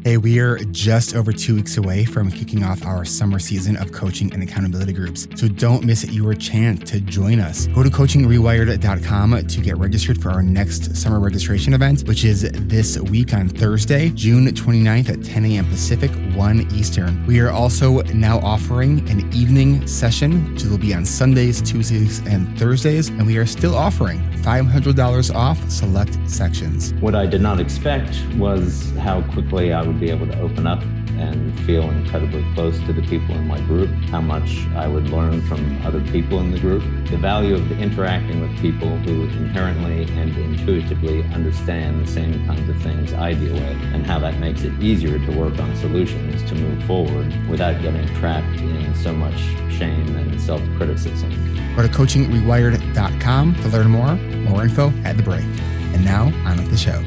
Hey, we are just over 2 weeks away from kicking off our summer season of coaching and accountability groups. So don't miss your chance to join us. Go to coachingrewired.com to get registered for our next summer registration event, which is this week on Thursday, June 29th at 10 a.m. Pacific, 1 Eastern. We are also now offering an evening session, which will be on Sundays, Tuesdays, and Thursdays. And we are still offering $500 off select sections. What I did not expect was how quickly I would be able to open up and feel incredibly close to the people in my group, how much I would learn from other people in the group, the value of interacting with people who inherently and intuitively understand the same kinds of things I deal with, and how that makes it easier to work on solutions to move forward without getting trapped in so much shame and self-criticism. Go to coachingrewired.com to learn more. More info at the break. And now, on with the show.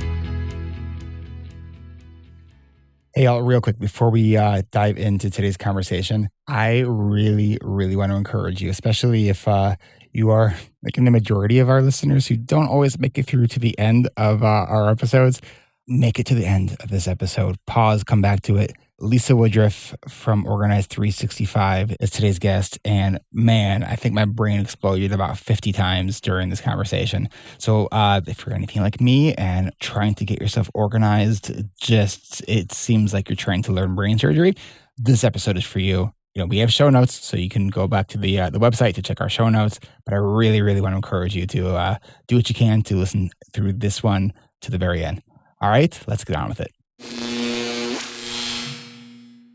Hey, y'all, real quick, before we dive into today's conversation, I really want to encourage you, especially if you are like in the majority of our listeners who don't always make it through to the end of our episodes, make it to the end of this episode. Pause, come back to it. Lisa Woodruff from Organized 365 is today's guest. And man, I think my brain exploded about 50 times during this conversation. So if you're anything like me and trying to get yourself organized, it seems like you're trying to learn brain surgery, this episode is for you. You know, we have show notes, so you can go back to the website to check our show notes. But I really want to encourage you to do what you can to listen through this one to the very end. All right, let's get on with it.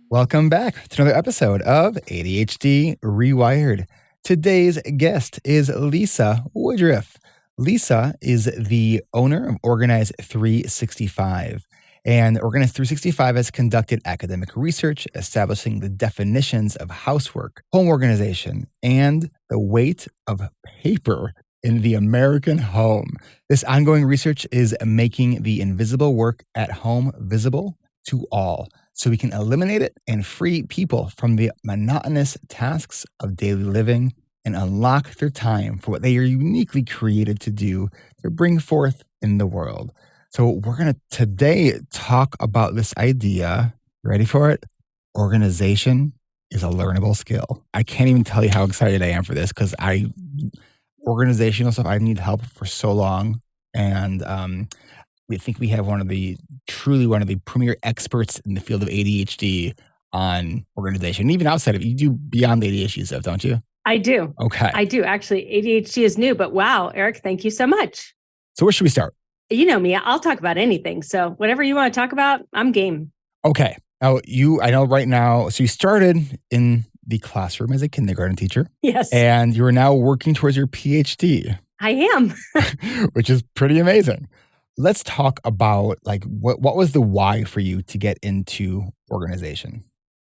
Welcome back to another episode of ADHD Rewired. Today's guest is Lisa Woodruff. Lisa is the owner of Organized 365. And Organized 365 has conducted academic research establishing the definitions of housework, home organization, and the weight of paper in the American home. This ongoing research is making the invisible work at home visible to all, so we can eliminate it and free people from the monotonous tasks of daily living and unlock their time for what they are uniquely created to do, to bring forth in the world. So we're going to today talk about this idea. Ready for it? Organization is a learnable skill. I can't even tell you how excited I am for this, because organizational stuff, I need help for so long. And we think we have one of the premier experts in the field of ADHD on organization. Even outside of it, you do beyond the ADHD stuff, don't you? I do. Okay. I do. Actually, ADHD is new, but wow, Eric, thank you so much. So where should we start? You know me, I'll talk about anything. So whatever you want to talk about, I'm game. Okay. Now, I know right now, so you started in the classroom as a kindergarten teacher. Yes. And you are now working towards your PhD. I am. Which is pretty amazing. Let's talk about what was the why for you to get into organization?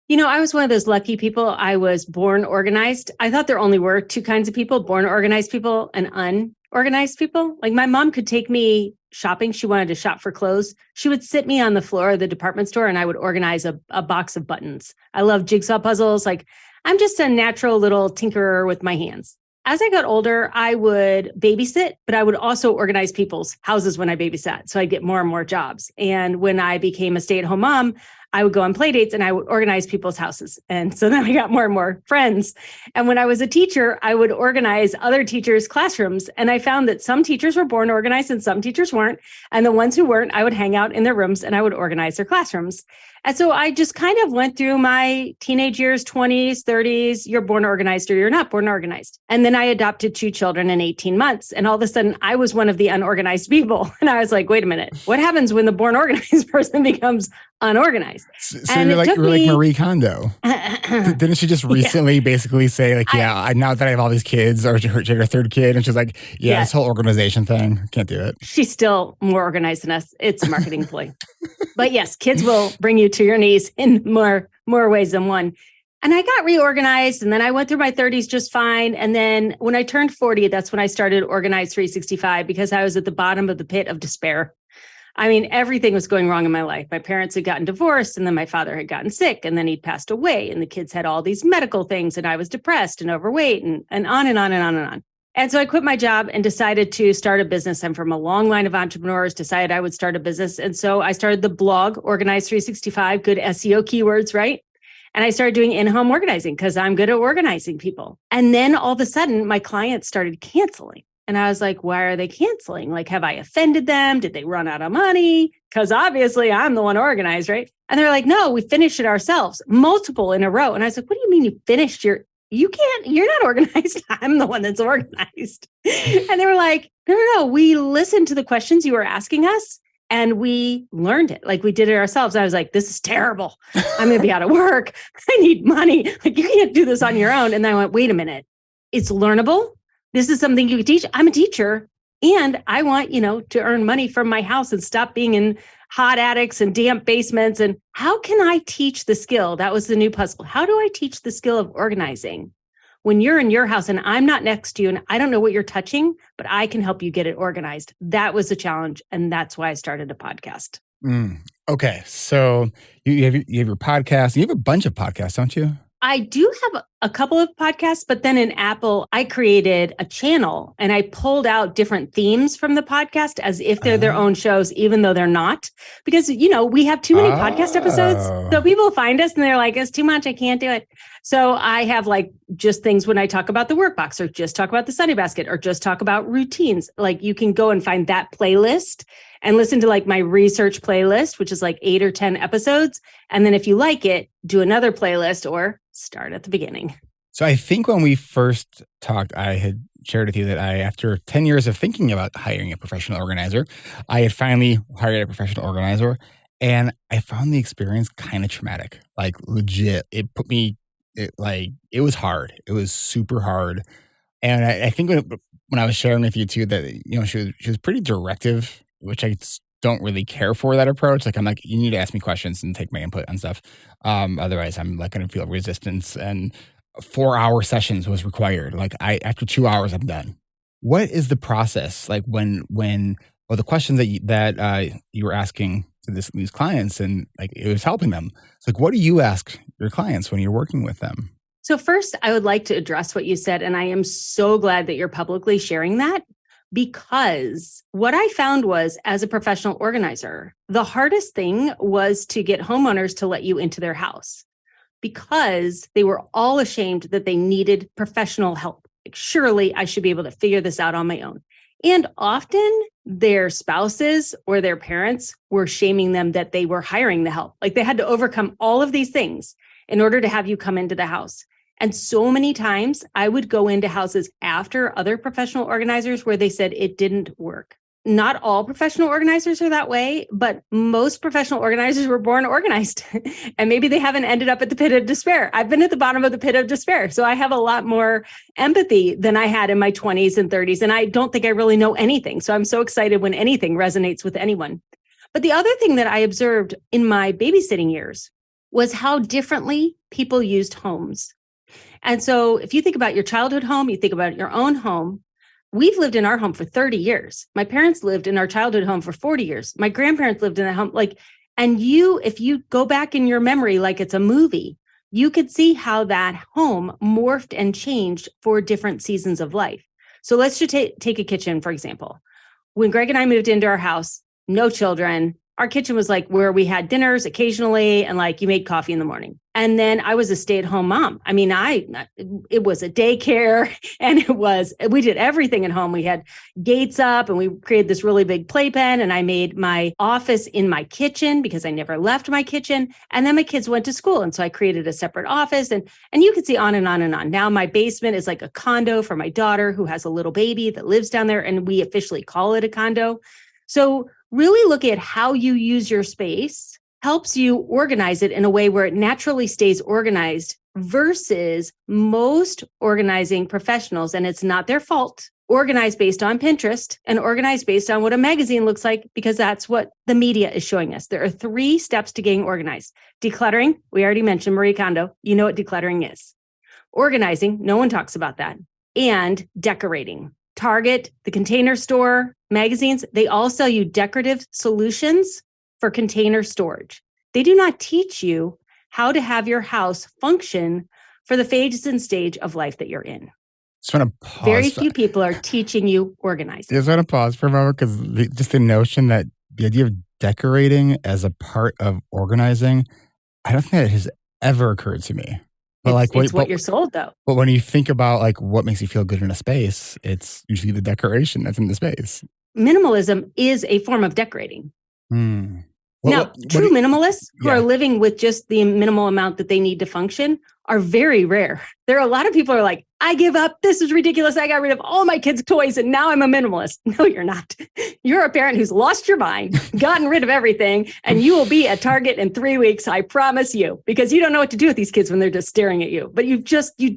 You know, I was one of those lucky people. I was born organized. I thought there only were two kinds of people, born organized people and unorganized people. Like my mom could take me shopping. She wanted to shop for clothes. She would sit me on the floor of the department store and I would organize a box of buttons. I love jigsaw puzzles. Like I'm just a natural little tinkerer with my hands. As I got older, I would babysit, but I would also organize people's houses when I babysat. So I'd get more and more jobs. And when I became a stay-at-home mom, I would go on play dates and I would organize people's houses. And so then I got more and more friends. And when I was a teacher, I would organize other teachers' classrooms. And I found that some teachers were born organized and some teachers weren't. And the ones who weren't, I would hang out in their rooms and I would organize their classrooms. And so I just kind of went through my teenage years, 20s, 30s, you're born organized or you're not born organized. And then I adopted 2 children in 18 months. And all of a sudden I was one of the unorganized people. And I was like, wait a minute, what happens when the born organized person becomes unorganized? So you're like Marie Kondo. Didn't she just recently basically say now that I have all these kids, or her third kid, and she's like, this whole organization thing, can't do it. She's still more organized than us. It's a marketing ploy. But yes, kids will bring you to your knees in more ways than one. And I got reorganized, and then I went through my 30s just fine. And then when I turned 40, that's when I started Organized 365, because I was at the bottom of the pit of despair. I mean, everything was going wrong in my life. My parents had gotten divorced, and then my father had gotten sick, and then he'd passed away, and the kids had all these medical things, and I was depressed and overweight, and on and on and on and on. And so I quit my job and decided to start a business. I'm from a long line of entrepreneurs, decided I would start a business. And so I started the blog, Organize 365, good SEO keywords, right? And I started doing in-home organizing because I'm good at organizing people. And then all of a sudden, my clients started canceling. And I was like, why are they canceling? Like, have I offended them? Did they run out of money? Because obviously I'm the one organized, right? And they're like, no, we finished it ourselves, multiple in a row. And I was like, what do you mean you finished you're not organized. I'm the one that's organized. And they were like, no, we listened to the questions you were asking us and we learned it. Like we did it ourselves. I was like, this is terrible. I'm going to be out of work. I need money. Like you can't do this on your own. And then I went, wait a minute. It's learnable. This is something you can teach. I'm a teacher and I want, to earn money from my house and stop being in hot attics and damp basements. And how can I teach the skill? That was the new puzzle. How do I teach the skill of organizing when you're in your house and I'm not next to you and I don't know what you're touching, but I can help you get it organized? That was the challenge. And that's why I started a podcast. Okay. So you have your podcast. You have a bunch of podcasts, don't you? I do have a couple of podcasts, but then in Apple, I created a channel and I pulled out different themes from the podcast as if they're their own shows, even though they're not. Because, we have too many podcast episodes. So people find us and they're like, it's too much. I can't do it. So I have like just things when I talk about the workbox or just talk about the Sunday basket or just talk about routines. Like you can go and find that playlist and listen to like my research playlist, which is like 8 or 10 episodes. And then if you like it, do another playlist or start at the beginning. So I think when we first talked, I had shared with you that after 10 years of thinking about hiring a professional organizer, I had finally hired a professional organizer and I found the experience kind of traumatic, like legit. It was hard. It was super hard. And I think when I was sharing with you too, that, she was pretty directive, which I don't really care for that approach. Like, I'm like, you need to ask me questions and take my input on stuff. Otherwise I'm like going to feel resistance, and 4-hour sessions was required. Like after 2 hours, I'm done. What is the process? Like when the questions that you were asking to these clients and like it was helping them. It's like, what do you ask your clients when you're working with them? So first, I would like to address what you said. And I am so glad that you're publicly sharing that. Because what I found was, as a professional organizer, the hardest thing was to get homeowners to let you into their house because they were all ashamed that they needed professional help. Like, surely I should be able to figure this out on my own. And often their spouses or their parents were shaming them that they were hiring the help. Like they had to overcome all of these things in order to have you come into the house. And so many times I would go into houses after other professional organizers where they said it didn't work. Not all professional organizers are that way, but most professional organizers were born organized. And maybe they haven't ended up at the pit of despair. I've been at the bottom of the pit of despair. So I have a lot more empathy than I had in my 20s and 30s. And I don't think I really know anything. So I'm so excited when anything resonates with anyone. But the other thing that I observed in my babysitting years was how differently people used homes. And so if you think about your childhood home, you think about your own home, we've lived in our home for 30 years. My parents lived in our childhood home for 40 years. My grandparents lived in that home. If you go back in your memory, like it's a movie, you could see how that home morphed and changed for different seasons of life. So let's just take a kitchen, for example. When Greg and I moved into our house, no children, our kitchen was like where we had dinners occasionally and like you made coffee in the morning. And then I was a stay-at-home mom. I mean, it was a daycare and we did everything at home. We had gates up and we created this really big playpen and I made my office in my kitchen because I never left my kitchen. And then my kids went to school. And so I created a separate office and you could see on and on and on. Now my basement is like a condo for my daughter who has a little baby that lives down there and we officially call it a condo. So really look at how you use your space helps you organize it in a way where it naturally stays organized versus most organizing professionals, and it's not their fault, organize based on Pinterest and organize based on what a magazine looks like because that's what the media is showing us. There are 3 steps to getting organized. Decluttering, we already mentioned Marie Kondo. You know what decluttering is. Organizing, no one talks about that. And decorating. Target, the Container Store, magazines, they all sell you decorative solutions for container storage. They do not teach you how to have your house function for the phase and stage of life that you're in. Just want to pause. Very few people are teaching you organizing. Just want to pause for a moment because just the notion that the idea of decorating as a part of organizing, I don't think that has ever occurred to me. But It's what you're sold, though. But when you think about like what makes you feel good in a space, it's usually the decoration that's in the space. Minimalism is a form of decorating. Now, true minimalists who are living with just the minimal amount that they need to function are very rare. There are a lot of people who are like, I give up. This is ridiculous. I got rid of all my kids' toys and now I'm a minimalist. No, you're not. You're a parent who's lost your mind, gotten rid of everything, and you will be at Target in 3 weeks. I promise you, because you don't know what to do with these kids when they're just staring at you, but you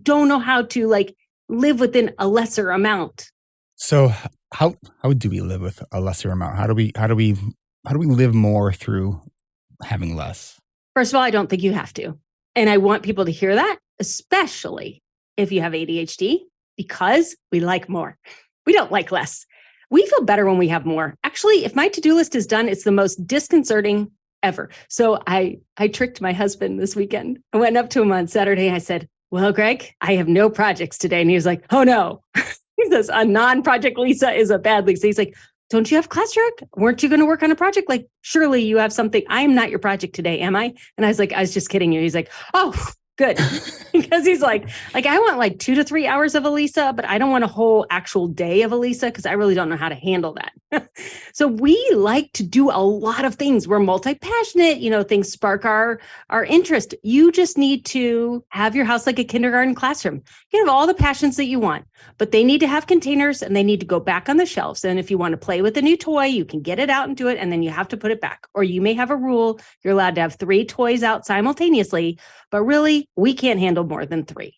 don't know how to like live within a lesser amount. So how do we live with a lesser amount? How do we live more through having less? First of all, I don't think you have to. And I want people to hear that, especially if you have ADHD, because we like more. We don't like less. We feel better when we have more. Actually, if my to-do list is done, it's the most disconcerting ever. So I tricked my husband this weekend. I went up to him on Saturday. I said, well, Greg, I have no projects today. And he was like, oh no. He says, a non-project Lisa is a bad Lisa. He's like, don't you have classwork? Weren't you going to work on a project? Like, surely you have something. I'm not your project today, am I? And I was like, I was just kidding you. He's like, oh, good. Because he's like, I want like 2 to 3 hours of Elisa, but I don't want a whole actual day of Elisa because I really don't know how to handle that. So we like to do a lot of things. We're multi-passionate, things spark our interest. You just need to have your house like a kindergarten classroom. You can have all the passions that you want, but they need to have containers and they need to go back on the shelves. And if you want to play with a new toy, you can get it out and do it, and then you have to put it back. Or you may have a rule, you're allowed to have 3 toys out simultaneously, but really, we can't handle more than 3.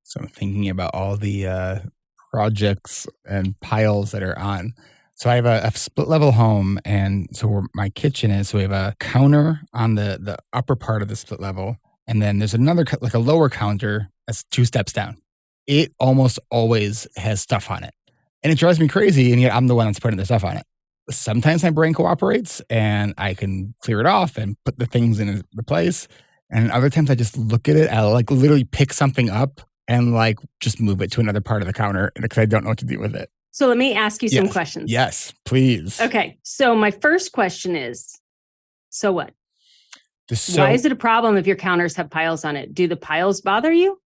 So I'm thinking about all the projects and piles that are on. So I have a split level home, and so where my kitchen is, so we have a counter on the upper part of the split level, and then there's another, like a lower counter that's 2 steps down. It almost always has stuff on it. And it drives me crazy, and yet I'm the one that's putting the stuff on it. Sometimes my brain cooperates, and I can clear it off and put the things in the place. And other times I just look at it, I'll like literally pick something up and like just move it to another part of the counter because I don't know what to do with it. So let me ask you some questions. Yes, please. Okay. So my first question is, so what? Why is it a problem if your counters have piles on it? Do the piles bother you?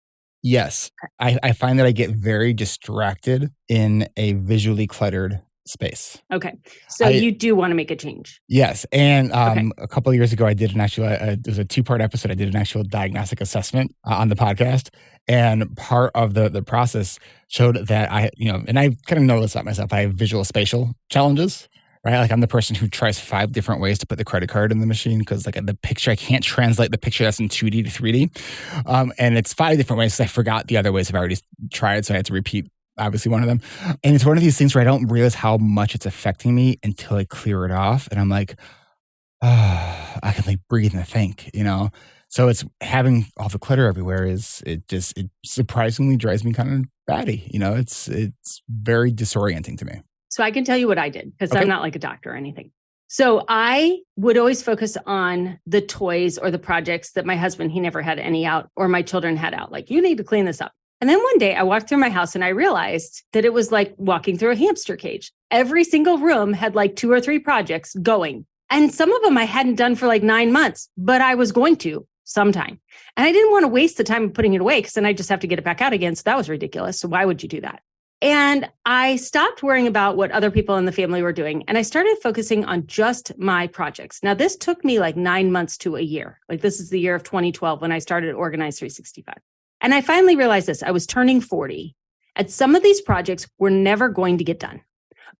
Yes. I find that I get very distracted in a visually cluttered space. Okay. So you do want to make a change. Yes. And a couple of years ago, I did an actual, there's a 2-part episode. I did an actual diagnostic assessment on the podcast. And part of the process showed that and I kind of know this about myself. I have visual spatial challenges, right? Like I'm the person who tries 5 different ways to put the credit card in the machine because like the picture, I can't translate the picture that's in 2D to 3D. And it's 5 different ways because I forgot the other ways I've already tried. So I had to repeat obviously one of them. And it's one of these things where I don't realize how much it's affecting me until I clear it off. And I'm like, I can like breathe and think, So it's having all the clutter everywhere it surprisingly drives me kind of batty. It's very disorienting to me. So I can tell you what I did because I'm not like a doctor or anything. So I would always focus on the toys or the projects that my husband, he never had any out, or my children had out. Like, you need to clean this up. And then one day I walked through my house and I realized that it was like walking through a hamster cage. Every single room had like 2 or 3 projects going. And some of them I hadn't done for like 9 months, but I was going to sometime. And I didn't want to waste the time of putting it away because then I just have to get it back out again. So that was ridiculous. So why would you do that? And I stopped worrying about what other people in the family were doing. And I started focusing on just my projects. Now, this took me like 9 months to a year. Like this is the year of 2012 when I started Organize 365. And I finally realized this. I was turning 40, and some of these projects were never going to get done.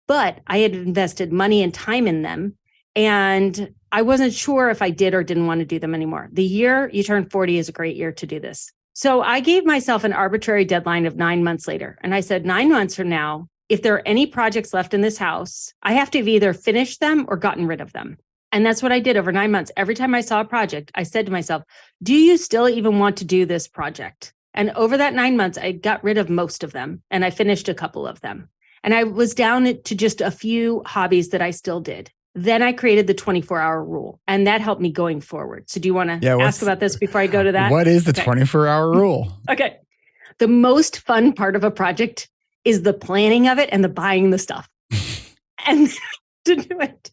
But I had invested money and time in them, and I wasn't sure if I did or didn't want to do them anymore. The year you turn 40 is a great year to do this. So I gave myself an arbitrary deadline of 9 months later. And I said, 9 months from now, if there are any projects left in this house, I have to have either finished them or gotten rid of them. And that's what I did over 9 months. Every time I saw a project, I said to myself, do you still even want to do this project? And over that 9 months, I got rid of most of them and I finished a couple of them. And I was down to just a few hobbies that I still did. Then I created the 24-hour rule, and that helped me going forward. So do you want to ask about this before I go to that? What is the 24-hour rule? Okay. The most fun part of a project is the planning of it and the buying the stuff. And to do it.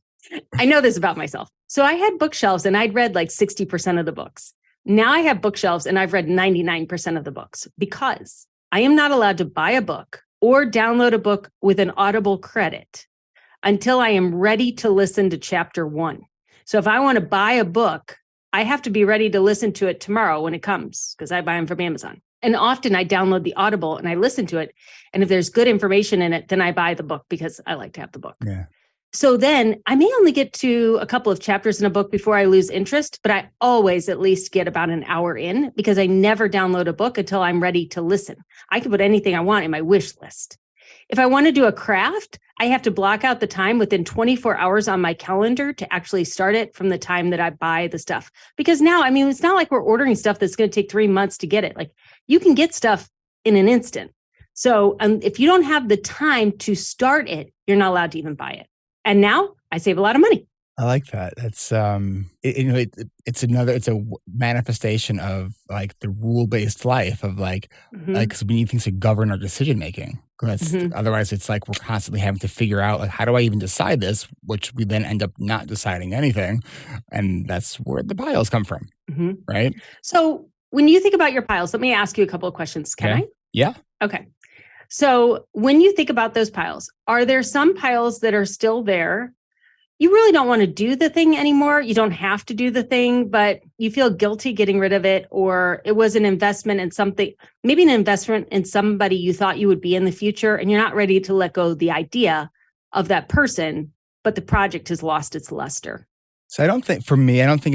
I know this about myself. So I had bookshelves and I'd read like 60% of the books. Now I have bookshelves and I've read 99% of the books because I am not allowed to buy a book or download a book with an Audible credit until I am ready to listen to chapter 1. So if I want to buy a book, I have to be ready to listen to it tomorrow when it comes because I buy them from Amazon. And often I download the Audible and I listen to it. And if there's good information in it, then I buy the book because I like to have the book. Yeah. So then I may only get to a couple of chapters in a book before I lose interest, but I always at least get about an hour in because I never download a book until I'm ready to listen. I can put anything I want in my wish list. If I want to do a craft, I have to block out the time within 24 hours on my calendar to actually start it from the time that I buy the stuff. Because now, I mean, it's not like we're ordering stuff that's going to take 3 months to get it. Like you can get stuff in an instant. So if you don't have the time to start it, you're not allowed to even buy it. And now I save a lot of money. I like that. That's it's a manifestation of like the rule-based life of like because we need things to govern our decision making. Otherwise, it's like we're constantly having to figure out like how do I even decide this, which we then end up not deciding anything, and that's where the piles come from, right? So when you think about your piles, let me ask you a couple of questions. Can I? Yeah. Okay. So when you think about those piles, are there some piles that are still there? You really don't want to do the thing anymore. You don't have to do the thing, but you feel guilty getting rid of it, or it was an investment in something, maybe an investment in somebody you thought you would be in the future, and you're not ready to let go of the idea of that person, but the project has lost its luster. So I don't think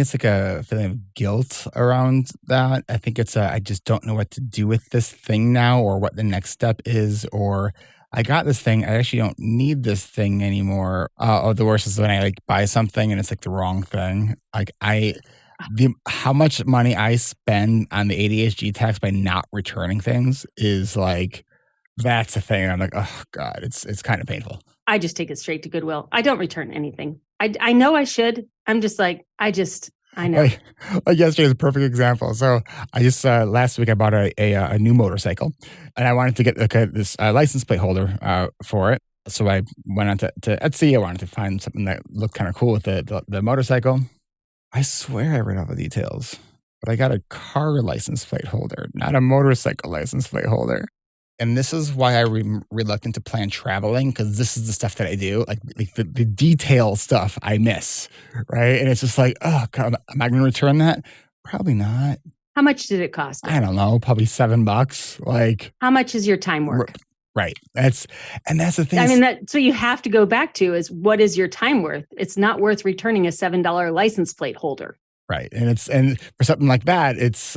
it's like a feeling of guilt around that. I think it's I just don't know what to do with this thing now or what the next step is, or I got this thing. I actually don't need this thing anymore. Or the worst is when I like buy something and it's like the wrong thing. Like how much money I spend on the ADHD tax by not returning things is like, that's a thing. I'm like, oh God, it's kind of painful. I just take it straight to Goodwill. I don't return anything. I know I should. I'm just like, I know. Like yesterday is a perfect example. So I just, last week I bought a new motorcycle and I wanted to get this license plate holder for it. So I went on to Etsy. I wanted to find something that looked kind of cool with the motorcycle. I swear I read all the details, but I got a car license plate holder, not a motorcycle license plate holder. And this is why I'm reluctant to plan traveling, because this is the stuff that I do, like the detail stuff I miss, right? And it's just like, oh God, am I going to return that? Probably not. How much did it cost? I don't know, probably $7. Like, how much is your time worth? Right. That's the thing. I mean, so you have to go back to is what is your time worth? It's not worth returning a $7 license plate holder. Right. And for something like that, it's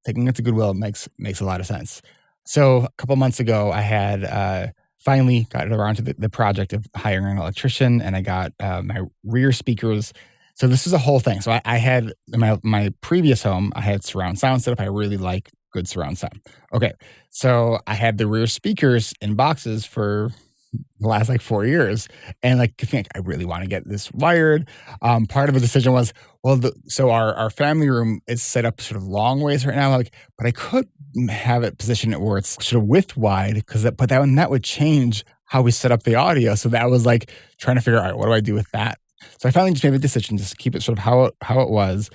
taking it to Goodwill makes a lot of sense. So a couple months ago, I had finally got around to the project of hiring an electrician, and I got my rear speakers. So this is a whole thing. So I had in my previous home, I had surround sound set up. I really like good surround sound. Okay, so I had the rear speakers in boxes for the last like 4 years, and like I think I really want to get this wired. Part of the decision was, so our family room is set up sort of long ways right now. Like, but I could have it positioned where it's sort of width wide, but that would change how we set up the audio. So that was like trying to figure out, all right, what do I do with that? So I finally just made a decision just to keep it sort of how it was.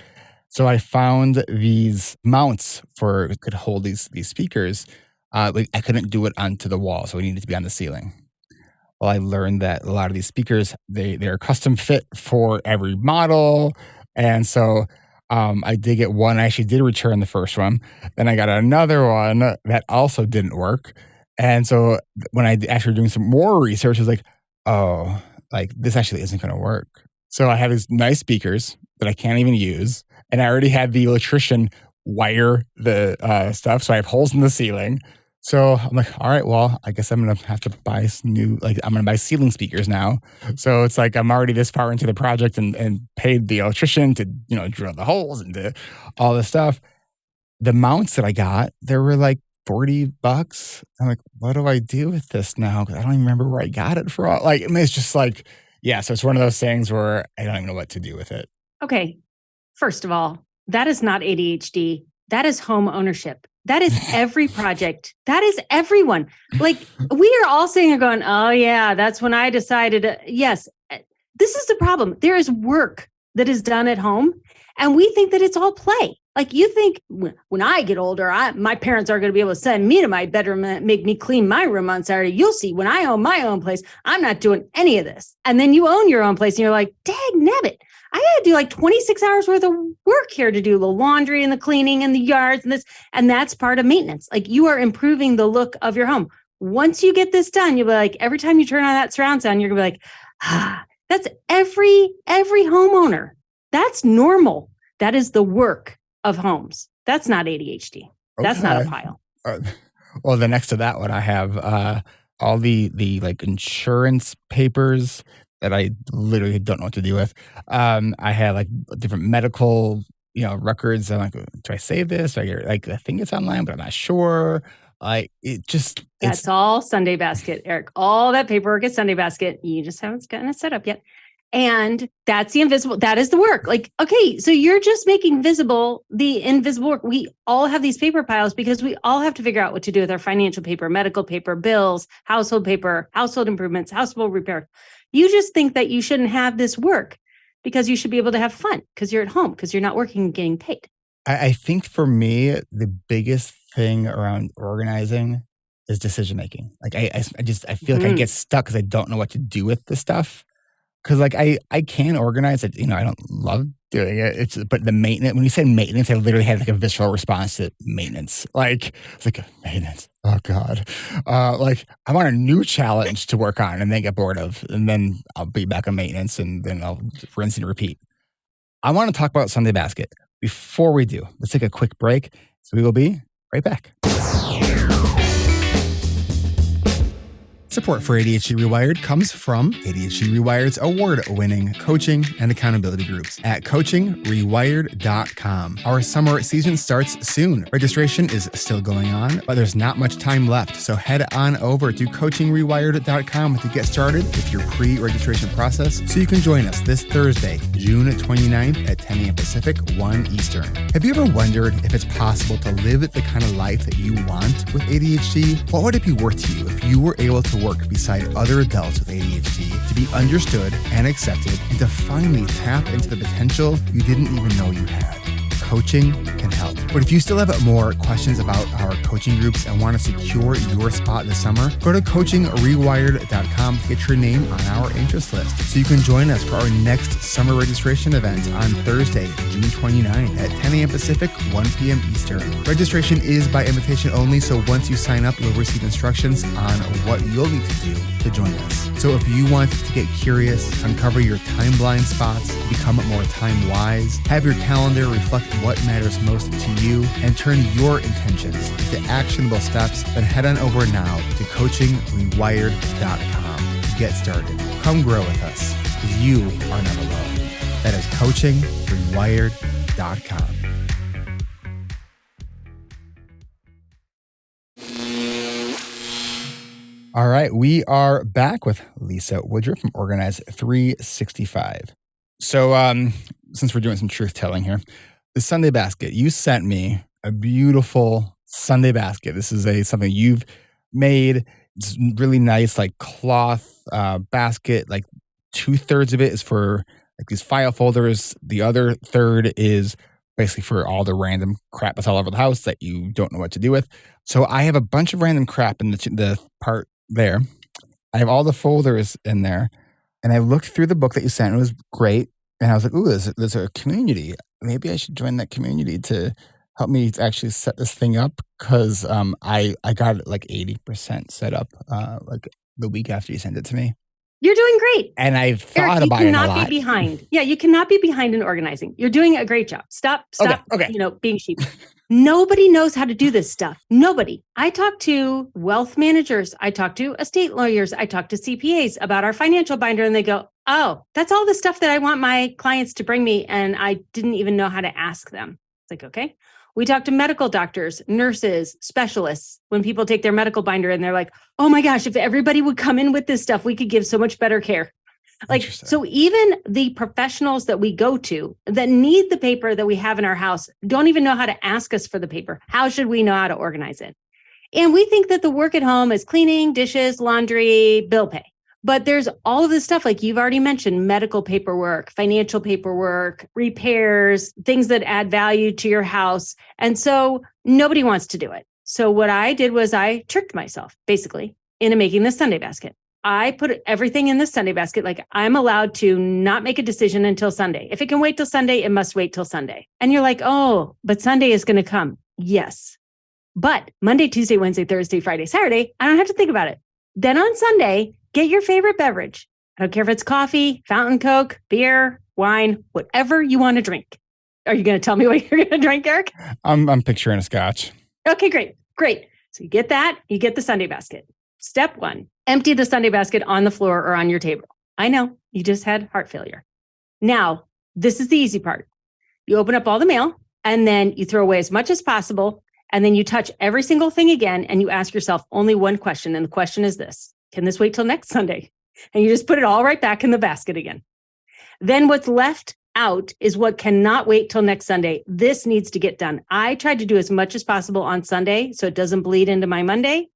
So I found these mounts could hold these speakers. Like I couldn't do it onto the wall, so it needed to be on the ceiling. Well, I learned that a lot of these speakers, they're custom fit for every model. And so I did get one. I actually did return the first one. Then I got another one that also didn't work. And so when I actually doing some more research, I was like, oh, like this actually isn't going to work. So I have these nice speakers that I can't even use. And I already had the electrician wire the stuff. So I have holes in the ceiling. So I'm like, all right, well, I guess I'm going to have to buy I'm going to buy ceiling speakers now. So it's like I'm already this far into the project and paid the electrician to, drill the holes and do all this stuff. The mounts that I got, there were like $40. I'm like, what do I do with this now? Because I don't even remember where I got it from. Like, I mean, it's just like, yeah. So it's one of those things where I don't even know what to do with it. Okay. First of all, that is not ADHD. That is home ownership. That is every project. That is everyone. Like we are all sitting here going, oh yeah, that's when I decided. Yes, this is the problem. There is work that is done at home and we think that it's all play. Like you think when I get older, my parents are going to be able to send me to my bedroom and make me clean my room on Saturday. You'll see when I own my own place, I'm not doing any of this. And then you own your own place and you're like, dag nabbit. I got to do like 26 hours worth of work here to do the laundry and the cleaning and the yards and this. And that's part of maintenance. Like you are improving the look of your home. Once you get this done, you'll be like, every time you turn on that surround sound, you're going to be like, that's every homeowner. That's normal. That is the work of homes. That's not ADHD. Okay. That's not a pile. Well, the next to that one, I have all the like insurance papers that I literally don't know what to do with. I have like different medical, records. I'm like, do I save this? I think it's online, but I'm not sure. It's all Sunday Basket, Eric. All that paperwork is Sunday Basket. You just haven't gotten it set up yet. And that's the invisible. That is the work. Like, okay, so you're just making visible the invisible work. We all have these paper piles because we all have to figure out what to do with our financial paper, medical paper, bills, household paper, household improvements, household repair. You just think that you shouldn't have this work because you should be able to have fun because you're at home, because you're not working and getting paid. I think for me, the biggest thing around organizing is decision making. Like I feel like I get stuck because I don't know what to do with the stuff. Because like I can organize it, I don't love doing it. But the maintenance, when you say maintenance, I literally had like a visceral response to maintenance. Like it's like maintenance. Oh God. Like I want a new challenge to work on and then get bored of. And then I'll be back on maintenance and then I'll rinse and repeat. I want to talk about Sunday Basket. Before we do, let's take a quick break. So we will be right back. Support for ADHD Rewired comes from ADHD Rewired's award-winning coaching and accountability groups at coachingrewired.com. Our summer season starts soon. Registration is still going on, but there's not much time left. So head on over to coachingrewired.com to get started with your pre-registration process so you can join us this Thursday, June 29th at 10 a.m. Pacific, 1 Eastern. Have you ever wondered if it's possible to live the kind of life that you want with ADHD? What would it be worth to you if you were able to work beside other adults with ADHD, to be understood and accepted, and to finally tap into the potential you didn't even know you had? Coaching can help. But if you still have more questions about our coaching groups and want to secure your spot this summer, go to coachingrewired.com to get your name on our interest list so you can join us for our next summer registration event on Thursday, June 29th at 10 a.m. Pacific, 1 p.m. Eastern. Registration is by invitation only, so once you sign up, you'll receive instructions on what you'll need to do to join us. So if you want to get curious, uncover your time blind spots, become more time wise, have your calendar reflect what matters most to you, and turn your intentions into actionable steps, then head on over now to coachingrewired.com to get started. Come grow with us, because you are not alone. That is coachingrewired.com. All right, we are back with Lisa Woodruff from Organize 365. So since we're doing some truth telling here, the Sunday Basket, you sent me a beautiful Sunday Basket. This is something you've made. It's really nice, like cloth basket. Like 2/3 of it is for like these file folders. The other third is basically for all the random crap that's all over the house that you don't know what to do with. So I have a bunch of random crap in the part there. I have all the folders in there. And I looked through the book that you sent. It was great. And I was like, ooh, there's a community. Maybe I should join that community to help me actually set this thing up. Because I got it like 80% set up like the week after you sent it to me. You're doing great. And I've thought Eric, about it a lot. You cannot be behind. Yeah, you cannot be behind in organizing. You're doing a great job. Stop, okay. Being sheep. Nobody knows how to do this stuff. Nobody. I talk to wealth managers. I talk to estate lawyers. I talk to CPAs about our financial binder, and they go, oh, that's all the stuff that I want my clients to bring me. And I didn't even know how to ask them. It's like, okay. We talk to medical doctors, nurses, specialists. When people take their medical binder and they're like, oh my gosh, if everybody would come in with this stuff, we could give so much better care. Like, so even the professionals that we go to that need the paper that we have in our house don't even know how to ask us for the paper. How should we know how to organize it? And we think that the work at home is cleaning, dishes, laundry, bill pay. But there's all of this stuff, like you've already mentioned, medical paperwork, financial paperwork, repairs, things that add value to your house. And so nobody wants to do it. So what I did was I tricked myself, basically, into making the Sunday basket. I put everything in the Sunday basket. Like, I'm allowed to not make a decision until Sunday. If it can wait till Sunday, it must wait till Sunday. And you're like, oh, but Sunday is going to come. Yes. But Monday, Tuesday, Wednesday, Thursday, Friday, Saturday, I don't have to think about it. Then on Sunday, get your favorite beverage. I don't care if it's coffee, fountain Coke, beer, wine, whatever you want to drink. Are you going to tell me what you're going to drink, Eric? I'm picturing a scotch. Okay, great. So you get that, you get the Sunday basket. Step 1, empty the Sunday basket on the floor or on your table. I know, you just had heart failure. Now, this is the easy part. You open up all the mail and then you throw away as much as possible. And then you touch every single thing again and you ask yourself only one question. And the question is this: can this wait till next Sunday? And you just put it all right back in the basket again. Then what's left out is what cannot wait till next Sunday. This needs to get done. I tried to do as much as possible on Sunday so it doesn't bleed into my Monday.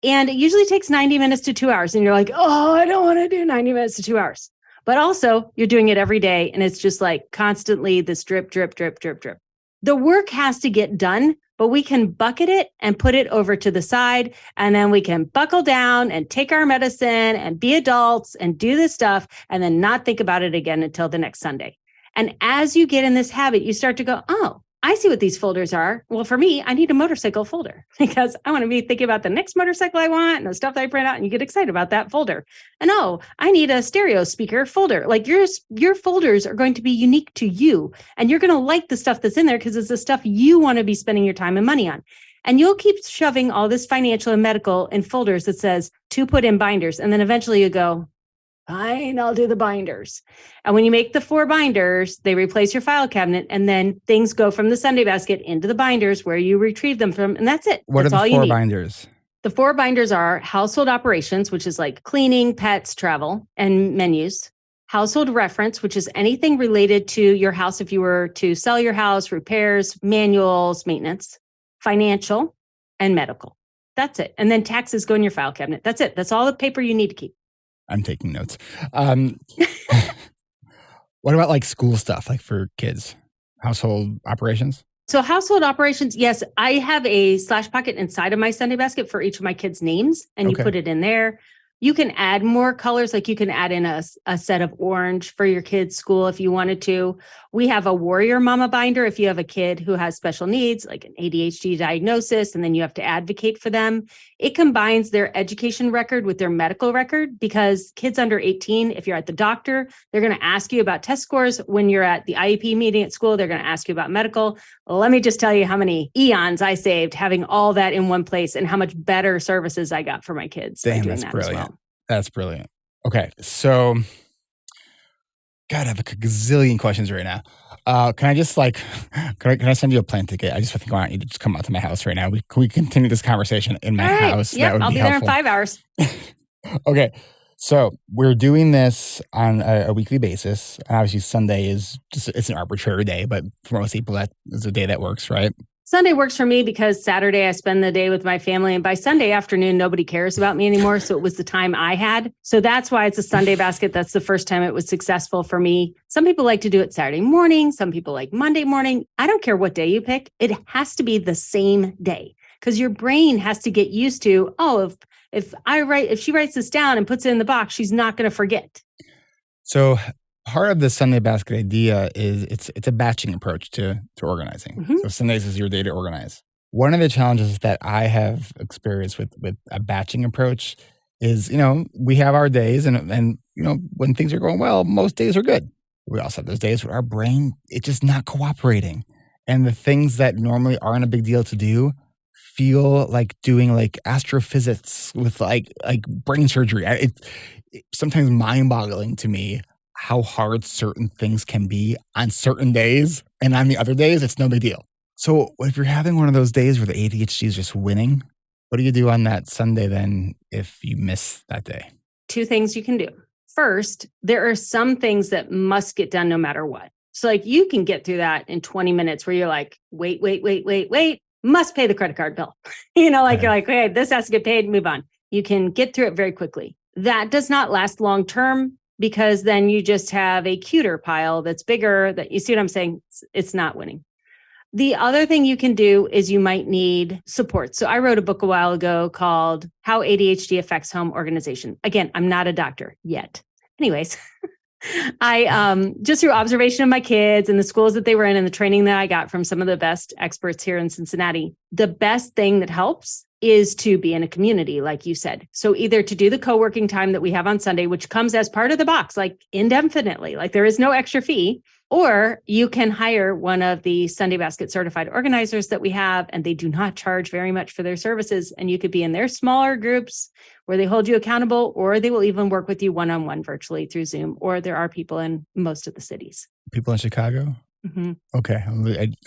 And it usually takes 90 minutes to 2 hours. And you're like, oh, I don't want to do 90 minutes to 2 hours. But also you're doing it every day. And it's just like constantly this drip, drip, drip, drip, drip. The work has to get done, but we can bucket it and put it over to the side. And then we can buckle down and take our medicine and be adults and do this stuff and then not think about it again until the next Sunday. And as you get in this habit, you start to go, oh, I see what these folders are. Well, for me, I need a motorcycle folder because I want to be thinking about the next motorcycle I want and the stuff that I print out, and you get excited about that folder. And oh, I need a stereo speaker folder. Like your folders are going to be unique to you, and you're going to like the stuff that's in there because it's the stuff you want to be spending your time and money on. And you'll keep shoving all this financial and medical in folders that says to put in binders. And then eventually you go, fine, I'll do the binders. And when you make the 4 binders, they replace your file cabinet, and then things go from the Sunday basket into the binders where you retrieve them from, and that's it. What that's are the all 4 you need. binders? The 4 binders are household operations, which is like cleaning, pets, travel, and menus. Household reference, which is anything related to your house if you were to sell your house, repairs, manuals, maintenance. Financial, and medical. That's it. And then taxes go in your file cabinet. That's it. That's all the paper you need to keep. I'm taking notes. What about like school stuff, like for kids? Household operations? So household operations, yes, I have a slash pocket inside of my Sunday basket for each of my kids' names, and you put it in there. You can add more colors, like you can add in a set of orange for your kids' school if you wanted to. We have a Warrior Mama binder if you have a kid who has special needs, like an ADHD diagnosis, and then you have to advocate for them. It combines their education record with their medical record, because kids under 18, if you're at the doctor, they're going to ask you about test scores. When you're at the IEP meeting at school, they're going to ask you about medical. Let me just tell you how many eons I saved having all that in one place, and how much better services I got for my kids. Damn, that's brilliant. That's brilliant. Okay, so God, I have a gazillion questions right now. Can I just can I send you a plane ticket? I just think I want you to just come out to my house right now. Can we continue this conversation in my house? Yep, I'll be there in 5 hours. Okay, so we're doing this on a weekly basis. Obviously, Sunday is it's an arbitrary day, but for most people, that is a day that works, right? Sunday works for me because Saturday I spend the day with my family, and by Sunday afternoon, nobody cares about me anymore. So it was the time I had. So that's why it's a Sunday basket. That's the first time it was successful for me. Some people like to do it Saturday morning. Some people like Monday morning. I don't care what day you pick. It has to be the same day, because your brain has to get used to, if she writes this down and puts it in the box, she's not going to forget. So part of the Sunday basket idea is it's a batching approach to organizing. Mm-hmm. So Sundays is your day to organize. One of the challenges that I have experienced with a batching approach is, we have our days and when things are going well, most days are good. We also have those days where our brain, it's just not cooperating. And the things that normally aren't a big deal to do feel like doing like astrophysics with like brain surgery. It's sometimes mind-boggling to me how hard certain things can be on certain days, and on the other days, it's no big deal. So if you're having one of those days where the ADHD is just winning, what do you do on that Sunday then if you miss that day? 2 things you can do. First, there are some things that must get done no matter what. So like you can get through that in 20 minutes where you're like, wait, must pay the credit card bill. You're like, okay, this has to get paid, move on. You can get through it very quickly. That does not last long term because then you just have a cuter pile that's bigger that you see what I'm saying? It's not winning. The other thing you can do is you might need support. So I wrote a book a while ago called How ADHD Affects Home Organization. Again, I'm not a doctor yet. Anyways, I just through observation of my kids and the schools that they were in and the training that I got from some of the best experts here in Cincinnati, the best thing that helps is to be in a community, like you said. So either to do the co-working time that we have on Sunday, which comes as part of the box, like indefinitely, like there is no extra fee, or you can hire one of the Sunday Basket certified organizers that we have, and they do not charge very much for their services. And you could be in their smaller groups where they hold you accountable, or they will even work with you one-on-one virtually through Zoom, or there are people in most of the cities. People in Chicago? Mm-hmm. Okay.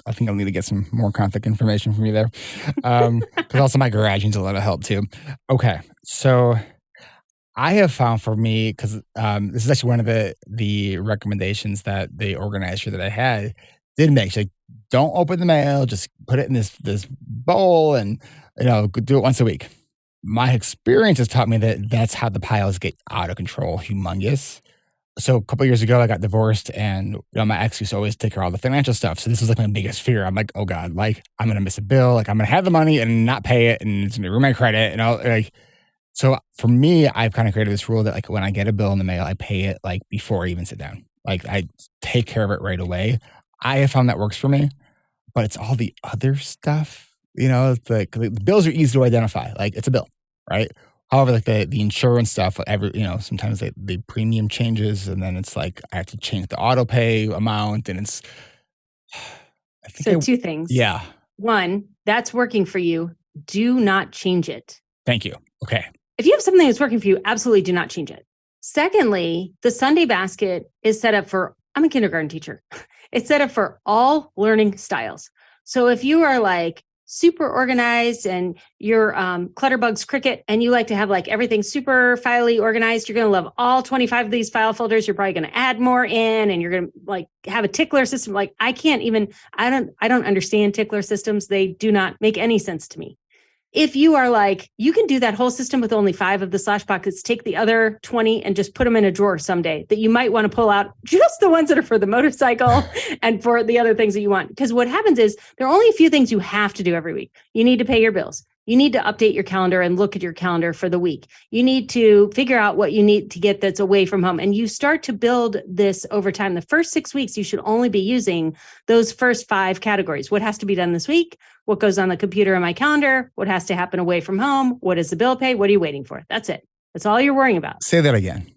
I think I'll need to get some more contact information from you there. Because also my garage needs a lot of help too. Okay. So I have found for me, because this is actually one of the recommendations that the organizer that I had did make. She's like, don't open the mail, just put it in this bowl and do it once a week. My experience has taught me that that's how the piles get out of control, humongous. So a couple of years ago, I got divorced, and my ex used to always take care of all the financial stuff. So this was like my biggest fear. I'm like, oh God, like I'm gonna miss a bill, like I'm gonna have the money and not pay it, and it's gonna ruin my credit, and all like. So for me, I've kind of created this rule that like when I get a bill in the mail, I pay it like before I even sit down. Like I take care of it right away. I have found that works for me, but it's all the other stuff. It's like the bills are easy to identify. Like it's a bill, right? However, like the insurance stuff, sometimes the premium changes, and then it's like I have to change the auto pay amount, and it's. Two things. Yeah. One, that's working for you. Do not change it. Thank you. Okay. If you have something that's working for you, absolutely do not change it. Secondly, the Sunday Basket is set up for, I'm a kindergarten teacher. It's set up for all learning styles. So if you are like super organized and you're Clutterbugs Cricket and you like to have like everything super filey organized, you're going to love all 25 of these file folders. You're probably going to add more in, and you're going to like have a tickler system. Like I don't understand tickler systems. They do not make any sense to me. If you are like, you can do that whole system with only 5 of the slash pockets, take the other 20 and just put them in a drawer someday that you might want to pull out just the ones that are for the motorcycle and for the other things that you want. Because what happens is there are only a few things you have to do every week. You need to pay your bills. You need to update your calendar and look at your calendar for the week. You need to figure out what you need to get that's away from home. And you start to build this over time. The first 6 weeks, you should only be using those first 5 categories. What has to be done this week? What goes on the computer in my calendar? What has to happen away from home? What is the bill pay? What are you waiting for? That's it. That's all you're worrying about. Say that again.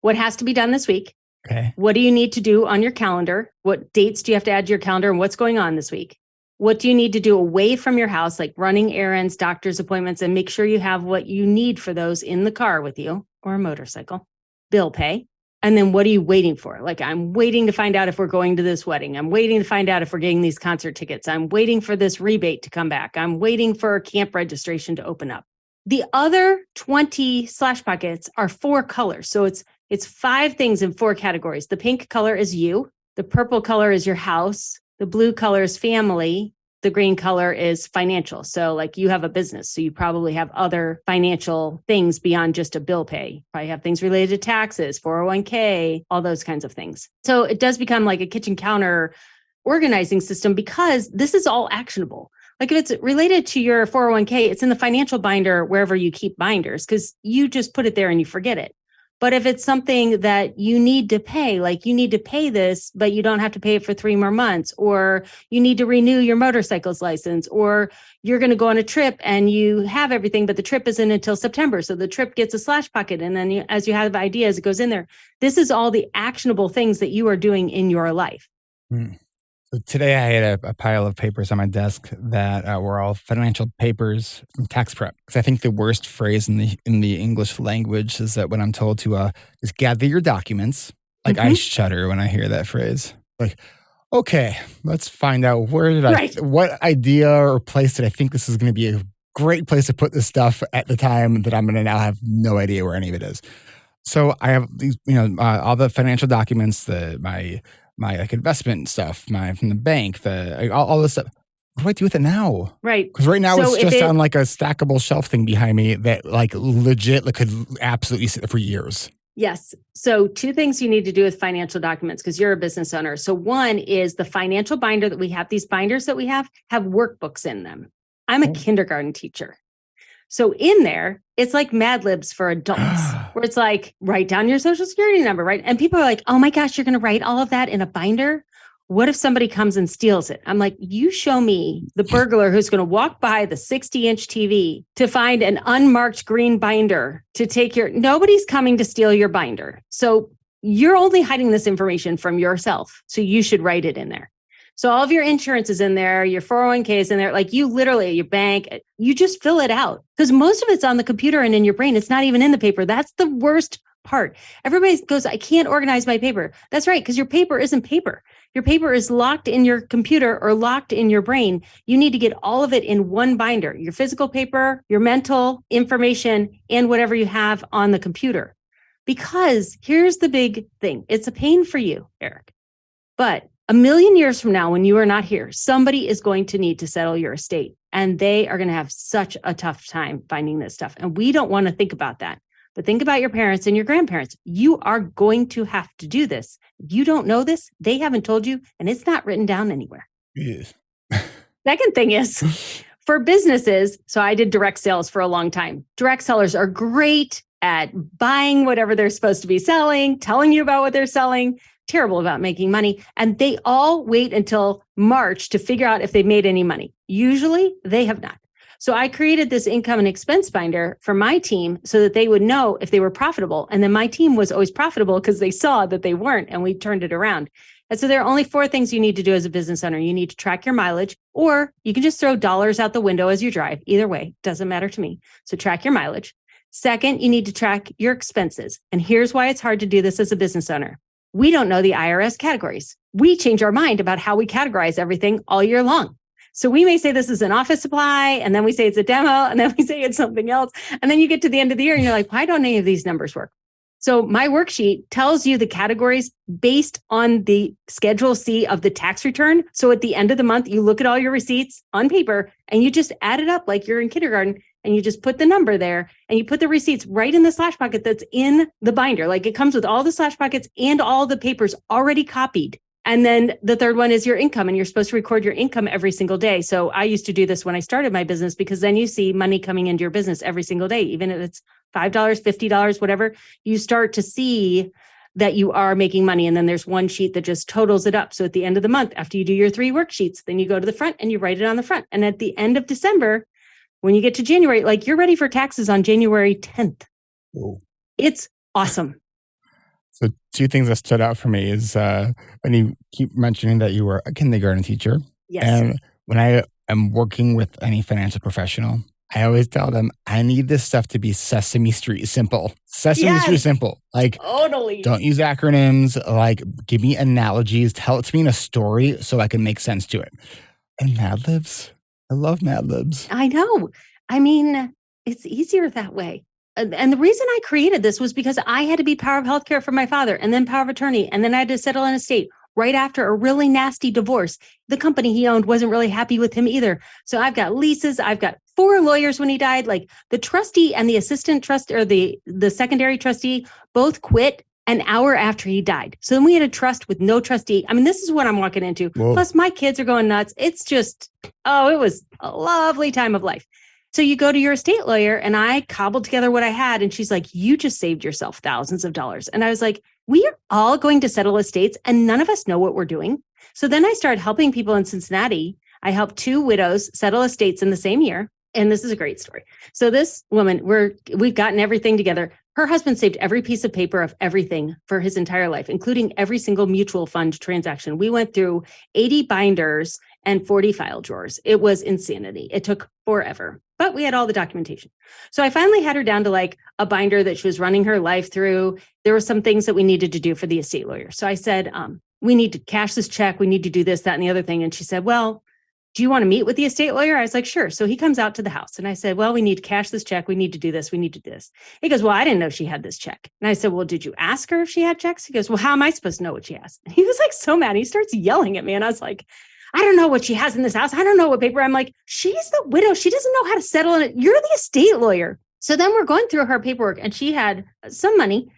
What has to be done this week? Okay. What do you need to do on your calendar? What dates do you have to add to your calendar, and what's going on this week? What do you need to do away from your house, like running errands, doctor's appointments, and make sure you have what you need for those in the car with you or a motorcycle? Bill pay. And then what are you waiting for? Like, I'm waiting to find out if we're going to this wedding. I'm waiting to find out if we're getting these concert tickets. I'm waiting for this rebate to come back. I'm waiting for a camp registration to open up. The other 20 slash pockets are 4 colors. So it's 5 things in 4 categories. The pink color is you. The purple color is your house. The blue color is family. The green color is financial. So like you have a business, so you probably have other financial things beyond just a bill pay. Probably have things related to taxes, 401k, all those kinds of things. So it does become like a kitchen counter organizing system because this is all actionable. Like if it's related to your 401k, it's in the financial binder wherever you keep binders because you just put it there and you forget it. But if it's something that you need to pay, like you need to pay this, but you don't have to pay it for 3 more months, or you need to renew your motorcycle's license, or you're going to go on a trip and you have everything, but the trip isn't until September. So the trip gets a slash pocket. And then as you have ideas, it goes in there. This is all the actionable things that you are doing in your life. So today I had a pile of papers on my desk that were all financial papers from tax prep. Because I think the worst phrase in the English language is that when I'm told to just gather your documents, like I shudder when I hear that phrase. Like, okay, let's find out what idea or place did I think this is going to be a great place to put this stuff at the time that I'm going to now have no idea where any of it is. So I have these, all the financial documents, my like investment stuff, my from the bank, all this stuff. What do I do with it now? Right. Because right now So it's if just it- on like a stackable shelf thing behind me that like legit like, could absolutely sit there for years. Yes. So two things you need to do with financial documents because you're a business owner. So one is the financial binder that we have. These binders that we have workbooks in them. I'm a kindergarten teacher. So in there, it's like Mad Libs for adults, where it's like, write down your social security number, right? And people are like, oh my gosh, you're going to write all of that in a binder? What if somebody comes and steals it? I'm like, you show me the burglar who's going to walk by the 60-inch TV to find an unmarked green binder to take nobody's coming to steal your binder. So you're only hiding this information from yourself. So you should write it in there. So all of your insurance is in there, your 401k is in there, like you literally, your bank, you just fill it out because most of it's on the computer and in your brain. It's not even in the paper. That's the worst part. Everybody goes, I can't organize my paper. That's right, because your paper isn't paper. Your paper is locked in your computer or locked in your brain. You need to get all of it in one binder, your physical paper, your mental information, and whatever you have on the computer. Because here's the big thing. It's a pain for you, Eric. But a million years from now, when you are not here, somebody is going to need to settle your estate. And they are going to have such a tough time finding this stuff. And we don't want to think about that. But think about your parents and your grandparents. You are going to have to do this. If you don't know this, they haven't told you, and it's not written down anywhere. Yes. Second thing is for businesses. So I did direct sales for a long time. Direct sellers are great at buying whatever they're supposed to be selling, telling you about what they're selling, terrible about making money. And they all wait until March to figure out if they've made any money. Usually they have not. So I created this income and expense binder for my team so that they would know if they were profitable. And then my team was always profitable because they saw that they weren't, and we turned it around. And so there are only 4 things you need to do as a business owner. You need to track your mileage, or you can just throw dollars out the window as you drive. Either way, doesn't matter to me. So track your mileage. Second, you need to track your expenses. And here's why it's hard to do this as a business owner. We don't know the IRS categories. We change our mind about how we categorize everything all year long. So we may say this is an office supply, and then we say it's a demo, and then we say it's something else. And then you get to the end of the year and you're like, why don't any of these numbers work? So my worksheet tells you the categories based on the Schedule C of the tax return. So at the end of the month, you look at all your receipts on paper and you just add it up like you're in kindergarten, and you just put the number there and you put the receipts right in the slash pocket that's in the binder. Like it comes with all the slash pockets and all the papers already copied. And then the third one is your income, and you're supposed to record your income every single day. So I used to do this when I started my business because then you see money coming into your business every single day, even if it's $5, $50, whatever, you start to see that you are making money. And then there's one sheet that just totals it up. So at the end of the month, after you do your 3 worksheets, then you go to the front and you write it on the front. And at the end of December, when you get to January, like you're ready for taxes on January 10th. Whoa. It's awesome. So 2 things that stood out for me is when you keep mentioning that you were a kindergarten teacher. Yes. And when I am working with any financial professional, I always tell them, I need this stuff to be Sesame Street simple. Sesame Street simple. Like, totally. Don't use acronyms. Like, give me analogies. Tell it to me in a story so I can make sense to it. And Mad Libs. I love Mad Libs. I know. I mean, it's easier that way. And the reason I created this was because I had to be power of healthcare for my father, and then power of attorney, and then I had to settle an estate right after a really nasty divorce. The company he owned wasn't really happy with him either. So I've got leases. I've got 4 lawyers when he died. Like the trustee and the assistant trustee, or the secondary trustee, both quit an hour after he died. So then we had a trust with no trustee. I mean, this is what I'm walking into. Whoa. Plus my kids are going nuts. It's just, it was a lovely time of life. So you go to your estate lawyer, and I cobbled together what I had. And she's like, you just saved yourself thousands of dollars. And I was like, we are all going to settle estates and none of us know what we're doing. So then I started helping people in Cincinnati. I helped 2 widows settle estates in the same year. And this is a great story. So this woman, we've gotten everything together. Her husband saved every piece of paper of everything for his entire life, including every single mutual fund transaction. We went through 80 binders and 40 file drawers. It was insanity. It took forever, but we had all the documentation. So I finally had her down to like a binder that she was running her life through. There were some things that we needed to do for the estate lawyer. So I said, we need to cash this check. We need to do this, that, and the other thing. And she said, well, do you want to meet with the estate lawyer? I was like, sure. So he comes out to the house and I said, well, we need to cash this check. We need to do this. We need to do this. He goes, well, I didn't know she had this check. And I said, well, did you ask her if she had checks? He goes, well, how am I supposed to know what she has? And he was like so mad. He starts yelling at me. And I was like, I don't know what she has in this house. I don't know what paper. I'm like, she's the widow. She doesn't know how to settle it. You're the estate lawyer. So then we're going through her paperwork and she had some money.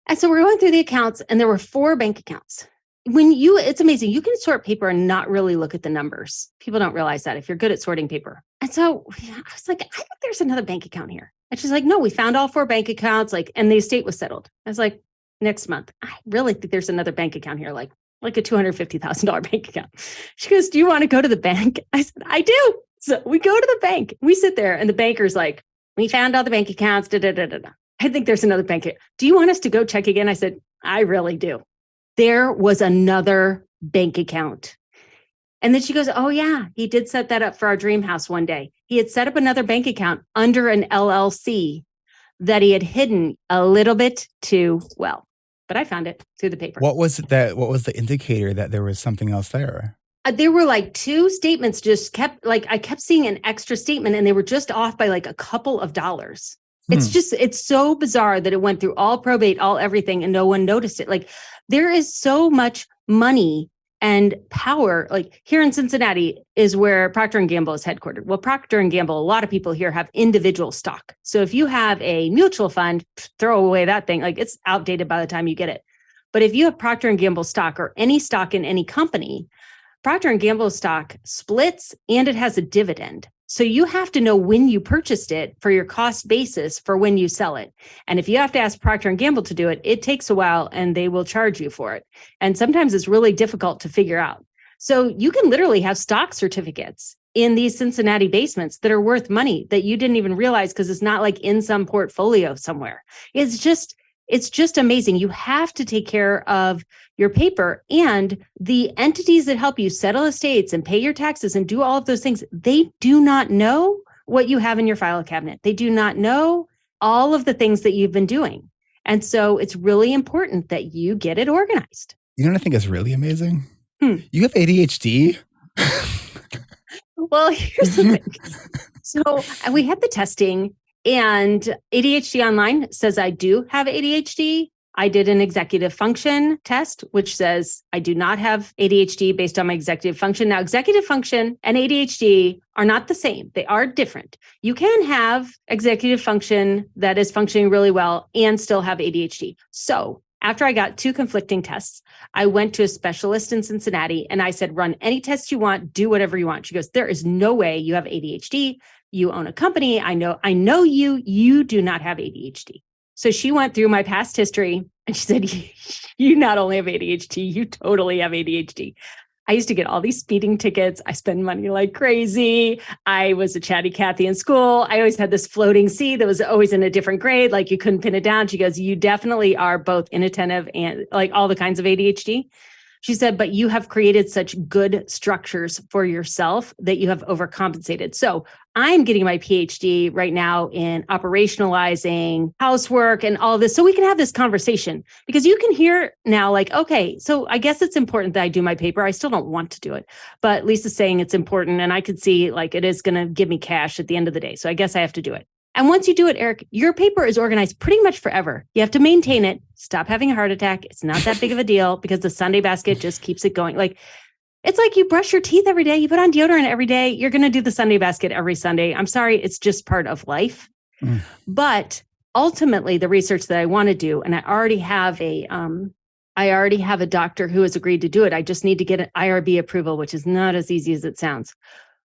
And so we're going through the accounts and there were 4 bank accounts. It's amazing. You can sort paper and not really look at the numbers. People don't realize that if you're good at sorting paper. And so I was like, I think there's another bank account here. And she's like, no, we found all 4 bank accounts, and the estate was settled. I was like, next month, I really think there's another bank account here, like a $250,000 bank account. She goes, do you want to go to the bank? I said, I do. So we go to the bank. We sit there and the banker's like, we found all the bank accounts. Da, da, da, da, da. I think there's another bank. Do you want us to go check again? I said, I really do. There was another bank account. And then she goes, oh yeah, he did set that up for our dream house one day. He had set up another bank account under an LLC that he had hidden a little bit too well. But I found it through the paper. What was the indicator that there was something else there? There were like 2 statements I kept seeing an extra statement and they were just off by like a couple of dollars. It's so bizarre that it went through all probate, all everything, and no one noticed it. Like there is so much money and power. Like here in Cincinnati is where Procter & Gamble is headquartered. Well, Procter & Gamble, a lot of people here have individual stock. So if you have a mutual fund, throw away that thing. Like it's outdated by the time you get it. But if you have Procter & Gamble stock or any stock in any company, Procter & Gamble stock splits and it has a dividend. So you have to know when you purchased it for your cost basis for when you sell it. And if you have to ask Procter & Gamble to do it, it takes a while and they will charge you for it. And sometimes it's really difficult to figure out. So you can literally have stock certificates in these Cincinnati basements that are worth money that you didn't even realize because it's not like in some portfolio somewhere. It's just amazing. You have to take care of your paper, and the entities that help you settle estates and pay your taxes and do all of those things, they do not know what you have in your file cabinet. They do not know all of the things that you've been doing. And so it's really important that you get it organized. You know what I think is really amazing? You have ADHD? Well, here's the thing. So we had the testing, and ADHD Online says I do have ADHD. I did an executive function test, which says I do not have ADHD based on my executive function. Now, executive function and ADHD are not the same. They are different. You can have executive function that is functioning really well and still have ADHD. So after I got 2 conflicting tests, I went to a specialist in Cincinnati and I said, run any test you want, do whatever you want. She goes, there is no way you have ADHD. You own a company. I know you do not have ADHD. So she went through my past history and she said, you not only have ADHD, you totally have ADHD. I used to get all these speeding tickets. I spend money like crazy. I was a chatty Cathy in school. I always had this floating C that was always in a different grade. Like you couldn't pin it down. She goes, you definitely are both inattentive and like all the kinds of ADHD. She said, but you have created such good structures for yourself that you have overcompensated. So I'm getting my PhD right now in operationalizing housework and all of this. So we can have this conversation because you can hear now like, okay, so I guess it's important that I do my paper. I still don't want to do it, but Lisa's saying it's important. And I could see like it is going to give me cash at the end of the day. So I guess I have to do it. And once you do it, Eric, your paper is organized pretty much forever. You have to maintain it. Stop having a heart attack. It's not that big of a deal because the Sunday basket just keeps it going. Like, it's like you brush your teeth every day. You put on deodorant every day. You're going to do the Sunday basket every Sunday. I'm sorry. It's just part of life. But ultimately, the research that I want to do, and I already have a doctor who has agreed to do it. I just need to get an IRB approval, which is not as easy as it sounds,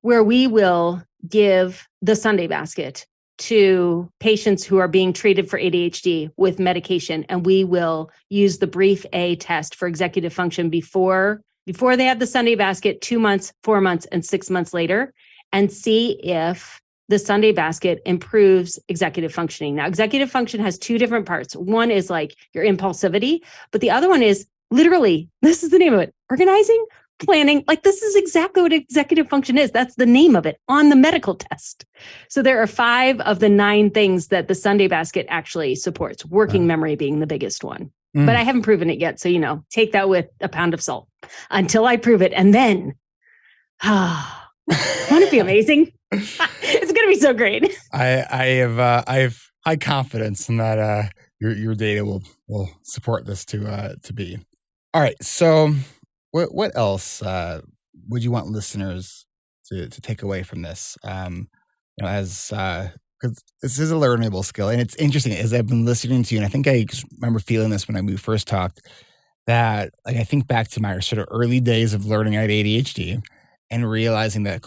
where we will give the Sunday basket to patients who are being treated for ADHD with medication. And we will use the brief A test for executive function before they have the Sunday basket, 2 months, 4 months, and 6 months later, and see if the Sunday basket improves executive functioning. Now, executive function has 2 different parts. One is like your impulsivity, but the other one is literally, this is the name of it, organizing, planning. Like this is exactly what executive function is. That's the name of it on the medical test. So there are 5 of the 9 things that the Sunday basket actually supports, working memory being the biggest one. But I haven't proven it yet. So, take that with a pound of salt until I prove it. And then, going to be amazing. It's going to be so great. I have high confidence in that your data will support this to be. All right. So what else would you want listeners to take away from this? Because this is a learnable skill, and it's interesting as I've been listening to you, and I think I remember feeling this when we first talked, that like I think back to my sort of early days of learning I had ADHD and realizing that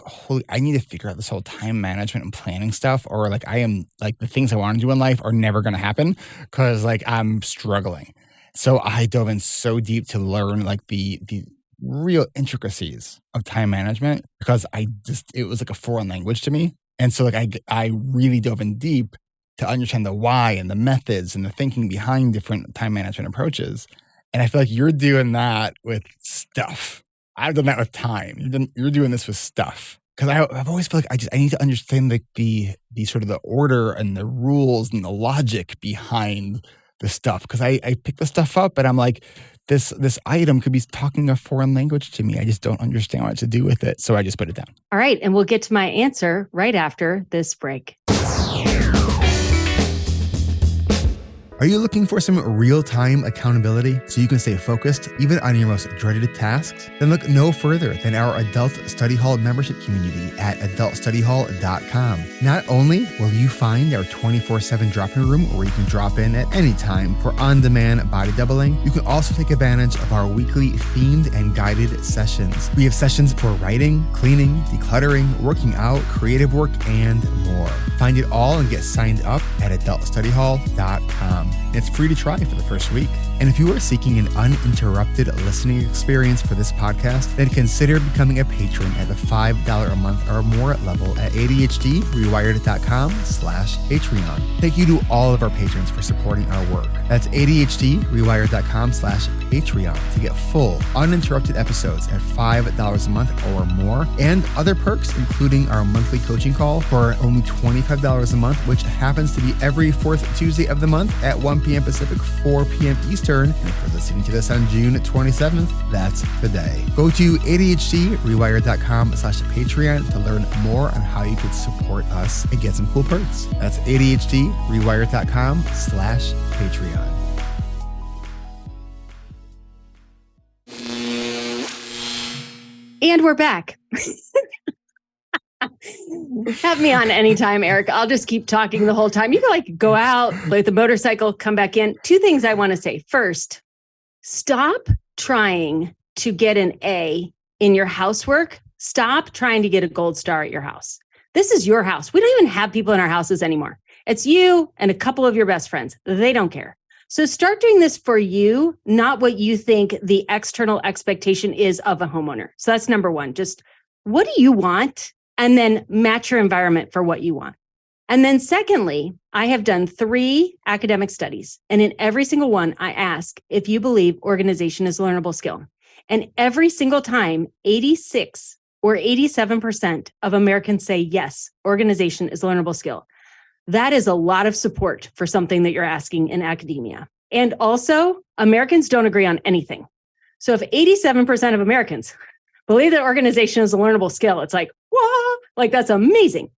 I need to figure out this whole time management and planning stuff, or like I am like the things I want to do in life are never going to happen because like I'm struggling. So I dove in so deep to learn like the real intricacies of time management because it was like a foreign language to me. And so like I really dove in deep to understand the why and the methods and the thinking behind different time management approaches. And I feel like you're doing that with stuff. I've done that with time. You're doing this with stuff. Because I've always felt like I need to understand like the sort of the order and the rules and the logic behind the stuff. Because I pick the stuff up and I'm like, this item could be talking a foreign language to me. I just don't understand what to do with it. So I just put it down. All right. And we'll get to my answer right after this break. Are you looking for some real-time accountability so you can stay focused even on your most dreaded tasks? Then look no further than our Adult Study Hall membership community at adultstudyhall.com. Not only will you find our 24/7 drop-in room where you can drop in at any time for on-demand body doubling, you can also take advantage of our weekly themed and guided sessions. We have sessions for writing, cleaning, decluttering, working out, creative work, and more. Find it all and get signed up at adultstudyhall.com. It's free to try for the first week. And if you are seeking an uninterrupted listening experience for this podcast, then consider becoming a patron at the $5 a month or more level at ADHDrewired.com/Patreon. Thank you to all of our patrons for supporting our work. That's ADHDrewired.com/Patreon to get full, uninterrupted episodes at $5 a month or more, and other perks, including our monthly coaching call for only $25 a month, which happens to be every fourth Tuesday of the month at 1 p.m. Pacific, 4 p.m. Eastern. And if you're listening to this on June 27th, that's the day. Go to ADHDrewired.com/Patreon to learn more on how you could support us and get some cool perks. That's ADHDrewired.com/Patreon. And we're back. Have me on anytime, Eric. I'll just keep talking the whole time. You can like go out, play the motorcycle, come back in. Two things I want to say. First, stop trying to get an A in your housework. Stop trying to get a gold star at your house. This is your house. We don't even have people in our houses anymore. It's you and a couple of your best friends. They don't care. So start doing this for you, not what you think the external expectation is of a homeowner. So that's number one. Just what do you want? And then match your environment for what you want. And then secondly, I have done 3 academic studies. And in every single one, I ask if you believe organization is a learnable skill. And every single time, 86 or 87% of Americans say, yes, organization is a learnable skill. That is a lot of support for something that you're asking in academia. And also, Americans don't agree on anything. So if 87% of Americans believe that organization is a learnable skill, it's like, whoa, like that's amazing.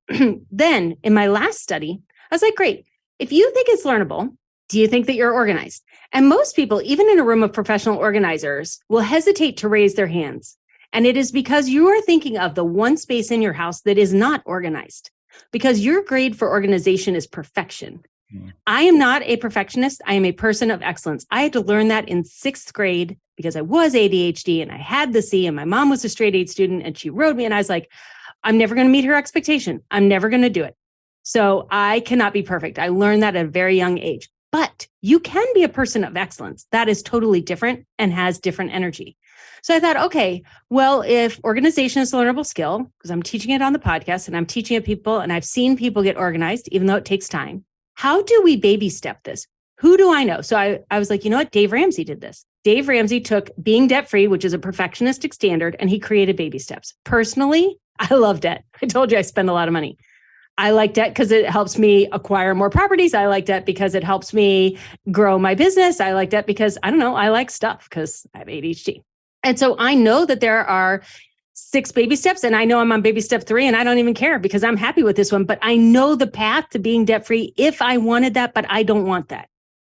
Then in my last study, I was like, great. If you think it's learnable, do you think that you're organized? And most people, even in a room of professional organizers, will hesitate to raise their hands. And it is because you are thinking of the one space in your house that is not organized, because your grade for organization is perfection. I am not a perfectionist. I am a person of excellence. I had to learn that in 6th grade because I was ADHD and I had the C, and my mom was a straight A student and she wrote me, and I was like, I'm never going to meet her expectation. I'm never going to do it. So I cannot be perfect. I learned that at a very young age, but you can be a person of excellence. That is totally different and has different energy. So I thought, okay, well, if organization is a learnable skill, because I'm teaching it on the podcast and I'm teaching it people and I've seen people get organized, even though it takes time. How do we baby step this? Who do I know? So I was like, you know what? Dave Ramsey did this. Dave Ramsey took being debt-free, which is a perfectionistic standard, and he created baby steps. Personally, I love debt. I told you I spend a lot of money. I like debt because it helps me acquire more properties. I like debt because it helps me grow my business. I like debt because, I don't know, I like stuff because I have ADHD. And so I know that there are 6 baby steps and I know I'm on baby step 3 and I don't even care because I'm happy with this one, but I know the path to being debt free if I wanted that, but I don't want that.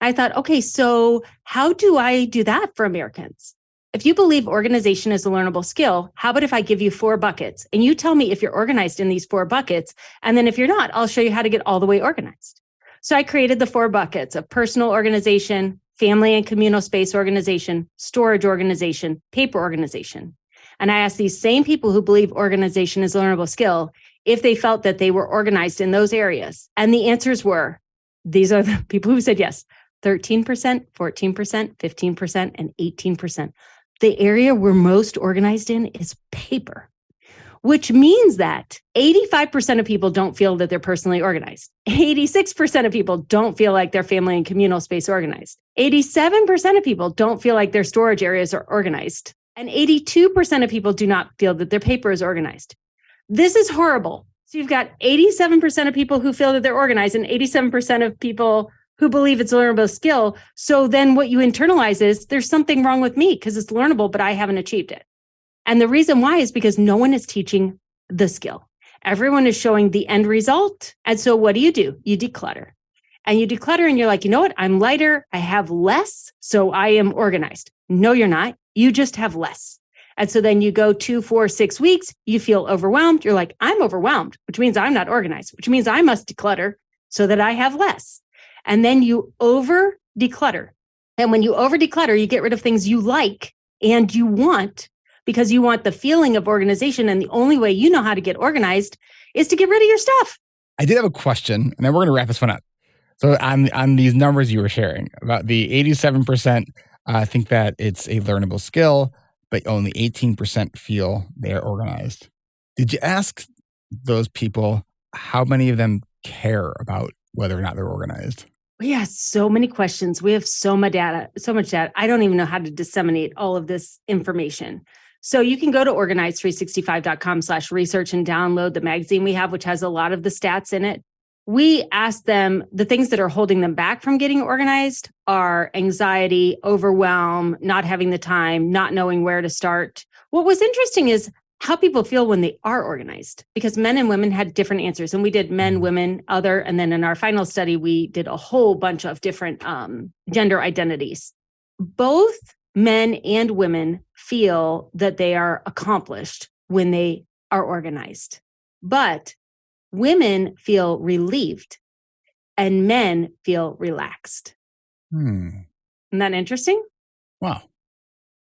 I thought, okay, so how do I do that for Americans? If you believe organization is a learnable skill, how about if I give you 4 buckets and you tell me if you're organized in these 4 buckets, and then if you're not, I'll show you how to get all the way organized. So I created the 4 buckets of personal organization, family and communal space organization, storage organization, paper organization. And I asked these same people who believe organization is a learnable skill if they felt that they were organized in those areas. And the answers were, these are the people who said yes, 13%, 14%, 15%, and 18%. The area we're most organized in is paper, which means that 85% of people don't feel that they're personally organized. 86% of people don't feel like their family and communal space organized. 87% of people don't feel like their storage areas are organized. And 82% of people do not feel that their paper is organized. This is horrible. So you've got 87% of people who feel that they're organized and 87% of people who believe it's a learnable skill. So then what you internalize is there's something wrong with me because it's learnable, but I haven't achieved it. And the reason why is because no one is teaching the skill. Everyone is showing the end result. And so what do? You declutter. And you declutter and you're like, you know what? I'm lighter. I have less. So I am organized. No, you're not. You just have less. And so then you go 2, 4, 6 weeks, you feel overwhelmed. You're like, I'm overwhelmed, which means I'm not organized, which means I must declutter so that I have less. And then you over declutter. And when you over declutter, you get rid of things you like and you want because you want the feeling of organization. And the only way you know how to get organized is to get rid of your stuff. I did have a question, and then we're going to wrap this one up. So on these numbers you were sharing about the 87%, think that it's a learnable skill, but only 18% feel they're organized. Did you ask those people how many of them care about whether or not they're organized? We have so many questions. We have so much data. I don't even know how to disseminate all of this information. So you can go to organize365.com/research and download the magazine we have, which has a lot of the stats in it. We asked them the things that are holding them back from getting organized are anxiety, overwhelm, not having the time, not knowing where to start. What was interesting is how people feel when they are organized, because men and women had different answers. And we did men, women, other. And then in our final study, we did a whole bunch of different gender identities. Both men and women feel that they are accomplished when they are organized. But women feel relieved and men feel relaxed. Isn't that interesting? Wow.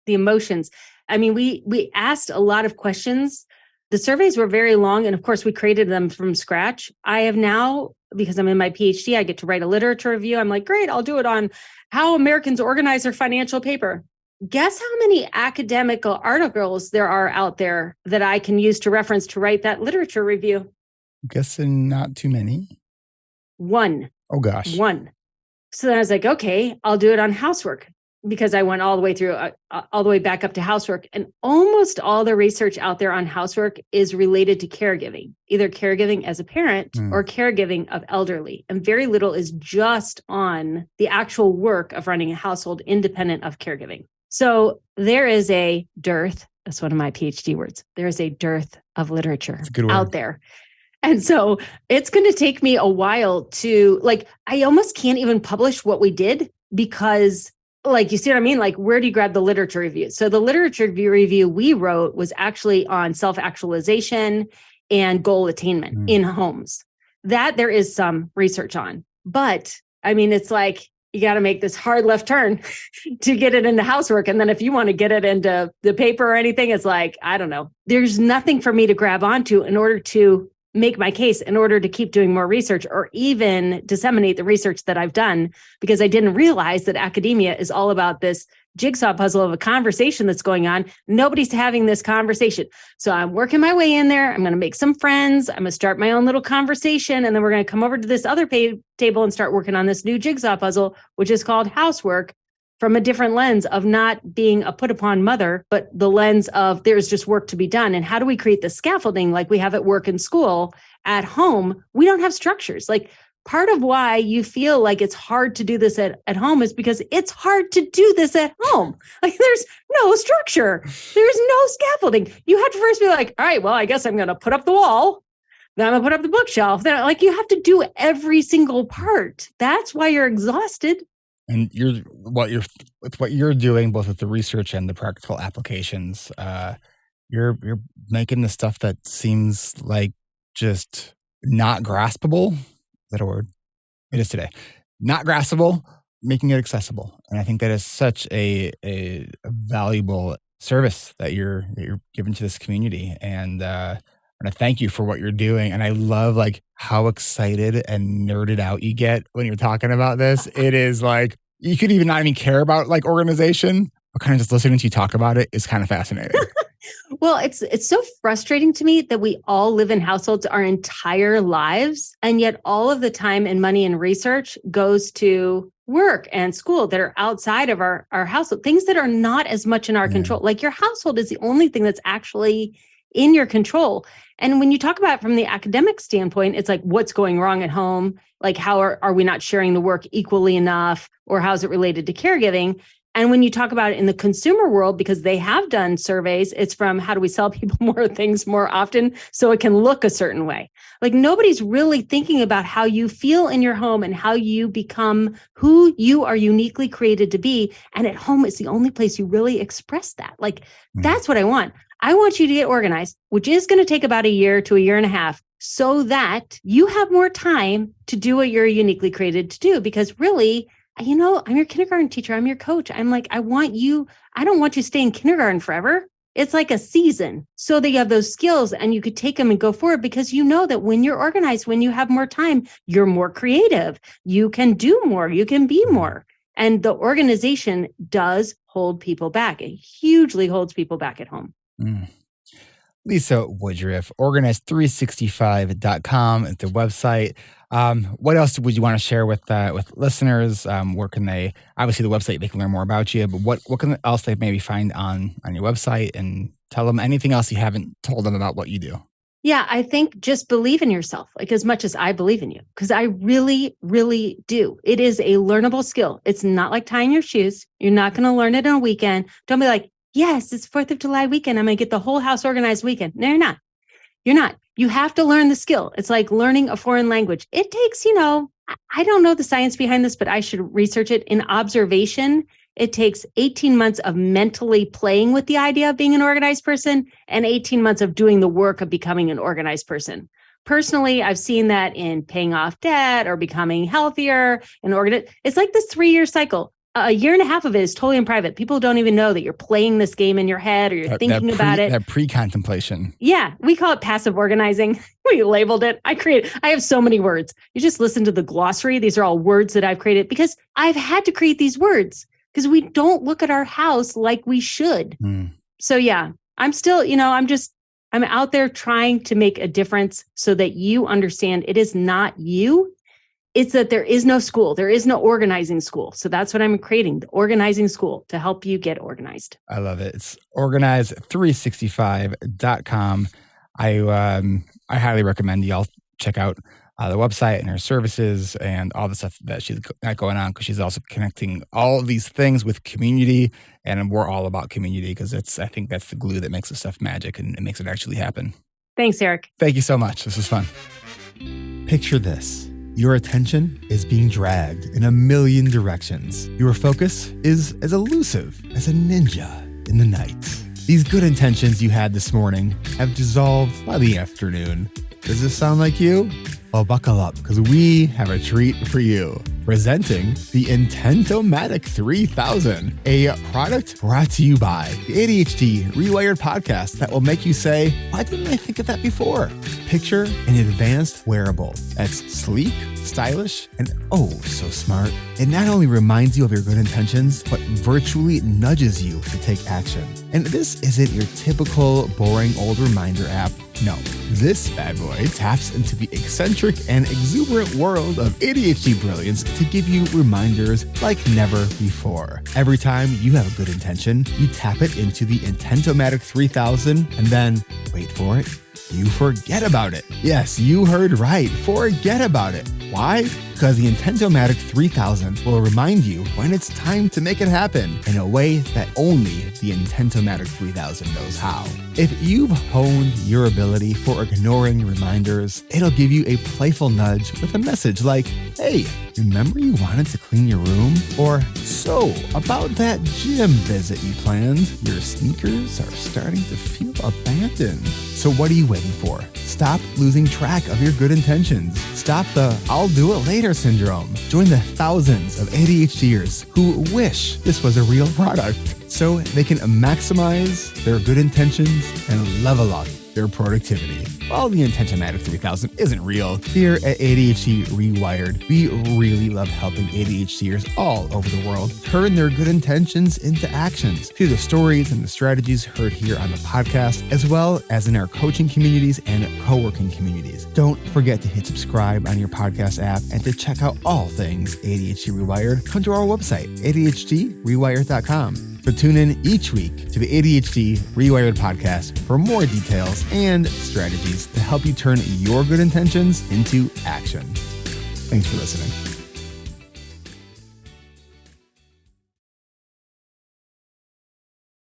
The emotions. I mean, we asked a lot of questions. The surveys were very long. And of course, we created them from scratch. I have now, because I'm in my PhD, I get to write a literature review. I'm like, great, I'll do it on how Americans organize their financial paper. Guess how many academic articles there are out there that I can use to reference to write that literature review? I'm guessing not too many. 1. Oh, gosh. 1. So then I was like, okay, I'll do it on housework, because I went all the way through, all the way back up to housework. And almost all the research out there on housework is related to caregiving, either caregiving as a parent or caregiving of elderly. And very little is just on the actual work of running a household independent of caregiving. So there is a dearth. That's one of my PhD words. There is a dearth of literature out there. And so it's going to take me a while to, I almost can't even publish what we did because, you see what I mean? Where do you grab the literature review? So the literature review we wrote was actually on self-actualization and goal attainment in homes. That there is some research on. But, I mean, it's you got to make this hard left turn to get it into housework. And then if you want to get it into the paper or anything, it's I don't know. There's nothing for me to grab onto in order to make my case, in order to keep doing more research or even disseminate the research that I've done, because I didn't realize that academia is all about this jigsaw puzzle of a conversation that's going on. Nobody's having this conversation. So I'm working my way in there. I'm going to make some friends. I'm going to start my own little conversation. And then we're going to come over to this other table and start working on this new jigsaw puzzle, which is called housework, from a different lens of not being a put upon mother, but the lens of there's just work to be done. And how do we create the scaffolding like we have at work and school? At home, we don't have structures. part of why you feel like it's hard to do this at home is because it's hard to do this at home. Like there's no structure. There's no scaffolding. You have to first be like, all right, well, I guess I'm going to put up the wall. Then I'm going to put up the bookshelf. Then like you have to do every single part. That's why you're exhausted. And what you're doing, both with the research and the practical applications, you're making the stuff that seems like just not graspable. Is that a word? It is today. Not graspable, making it accessible. And I think that is such a valuable service that you're giving to this community. And I want to thank you for what you're doing. And I love like how excited and nerded out you get when you're talking about this. It is like, you could even not even care about like organization, but kind of just listening to you talk about it is kind of fascinating. Well, it's so frustrating to me that we all live in households our entire lives, and yet all of the time and money and research goes to work and school that are outside of our household, things that are not as much in our control. Like your household is the only thing that's actually in your control. And when you talk about it from the academic standpoint, it's like, what's going wrong at home? Like, how are we not sharing the work equally enough? Or how is it related to caregiving? And when you talk about it in the consumer world, because they have done surveys, it's from how do we sell people more things more often so it can look a certain way. Like nobody's really thinking about how you feel in your home and how you become who you are uniquely created to be. And at home is the only place you really express that. Like that's what I want. I want you to get organized, which is going to take about a year to a year and a half, so that you have more time to do what you're uniquely created to do. Because really, you know, I'm your kindergarten teacher. I'm your coach. I'm like, I don't want you to stay in kindergarten forever. It's like a season so that you have those skills and you could take them and go forward, because you know that when you're organized, when you have more time, you're more creative. You can do more. You can be more. And the organization does hold people back. It hugely holds people back at home. Lisa Woodruff, organized365.com is the website. What else would you want to share with listeners? Where can they, obviously the website, they can learn more about you, but what can else they maybe find on your website, and tell them anything else you haven't told them about what you do? Yeah, I think just believe in yourself, like as much as I believe in you, because I really, really do. It is a learnable skill. It's not like tying your shoes. You're not going to learn it on a weekend. Don't be like, yes, it's 4th of July weekend. I'm going to get the whole house organized weekend. No, you're not. You're not. You have to learn the skill. It's like learning a foreign language. It takes, I don't know the science behind this, but I should research it. In observation, it takes 18 months of mentally playing with the idea of being an organized person and 18 months of doing the work of becoming an organized person. Personally, I've seen that in paying off debt or becoming healthier and organized. It's like this 3-year cycle. A year and a half of it is totally in private. People don't even know that you're playing this game in your head or you're thinking about it. That pre-contemplation. Yeah. We call it passive organizing. We labeled it. I have so many words. You just listen to the glossary. These are all words that I've created because I've had to create these words because we don't look at our house like we should. So yeah, I'm still, I'm out there trying to make a difference so that you understand it is not you. It's that there is no school. There is no organizing school. So that's what I'm creating, the organizing school to help you get organized. I love it. It's organized365.com. I highly recommend y'all check out the website and her services and all the stuff that she's got going on, because she's also connecting all of these things with community. And we're all about community because I think that's the glue that makes this stuff magic and it makes it actually happen. Thanks, Eric. Thank you so much. This was fun. Picture this. Your attention is being dragged in a million directions. Your focus is as elusive as a ninja in the night. These good intentions you had this morning have dissolved by the afternoon. Does this sound like you? Well, buckle up, because we have a treat for you. Presenting the Intentomatic 3000, a product brought to you by the ADHD Rewired podcast that will make you say, why didn't I think of that before? Picture an advanced wearable that's sleek, stylish, and oh so smart. It not only reminds you of your good intentions, but virtually nudges you to take action. And this isn't your typical boring old reminder app. No, this bad boy taps into the eccentric and exuberant world of ADHD brilliance to give you reminders like never before. Every time you have a good intention, you tap it into the Intentomatic 3000 and then, wait for it, you forget about it. Yes, you heard right. Forget about it. Why? Because the Intentomatic 3000 will remind you when it's time to make it happen in a way that only the Intentomatic 3000 knows how. If you've honed your ability for ignoring reminders, it'll give you a playful nudge with a message like, hey, remember you wanted to clean your room? Or, so, about that gym visit you planned, your sneakers are starting to feel abandoned. So what are you waiting for? Stop losing track of your good intentions. Stop the I'll do it later syndrome. Join the thousands of ADHDers who wish this was a real product so they can maximize their good intentions and level up their productivity. While the Intentomatic 3000 isn't real, here at ADHD Rewired, we really love helping ADHDers all over the world turn their good intentions into actions through the stories and the strategies heard here on the podcast, as well as in our coaching communities and co-working communities. Don't forget to hit subscribe on your podcast app and to check out all things ADHD Rewired. Come to our website, ADHDrewired.com. So tune in each week to the ADHD Rewired podcast for more details and strategies to help you turn your good intentions into action. Thanks for listening.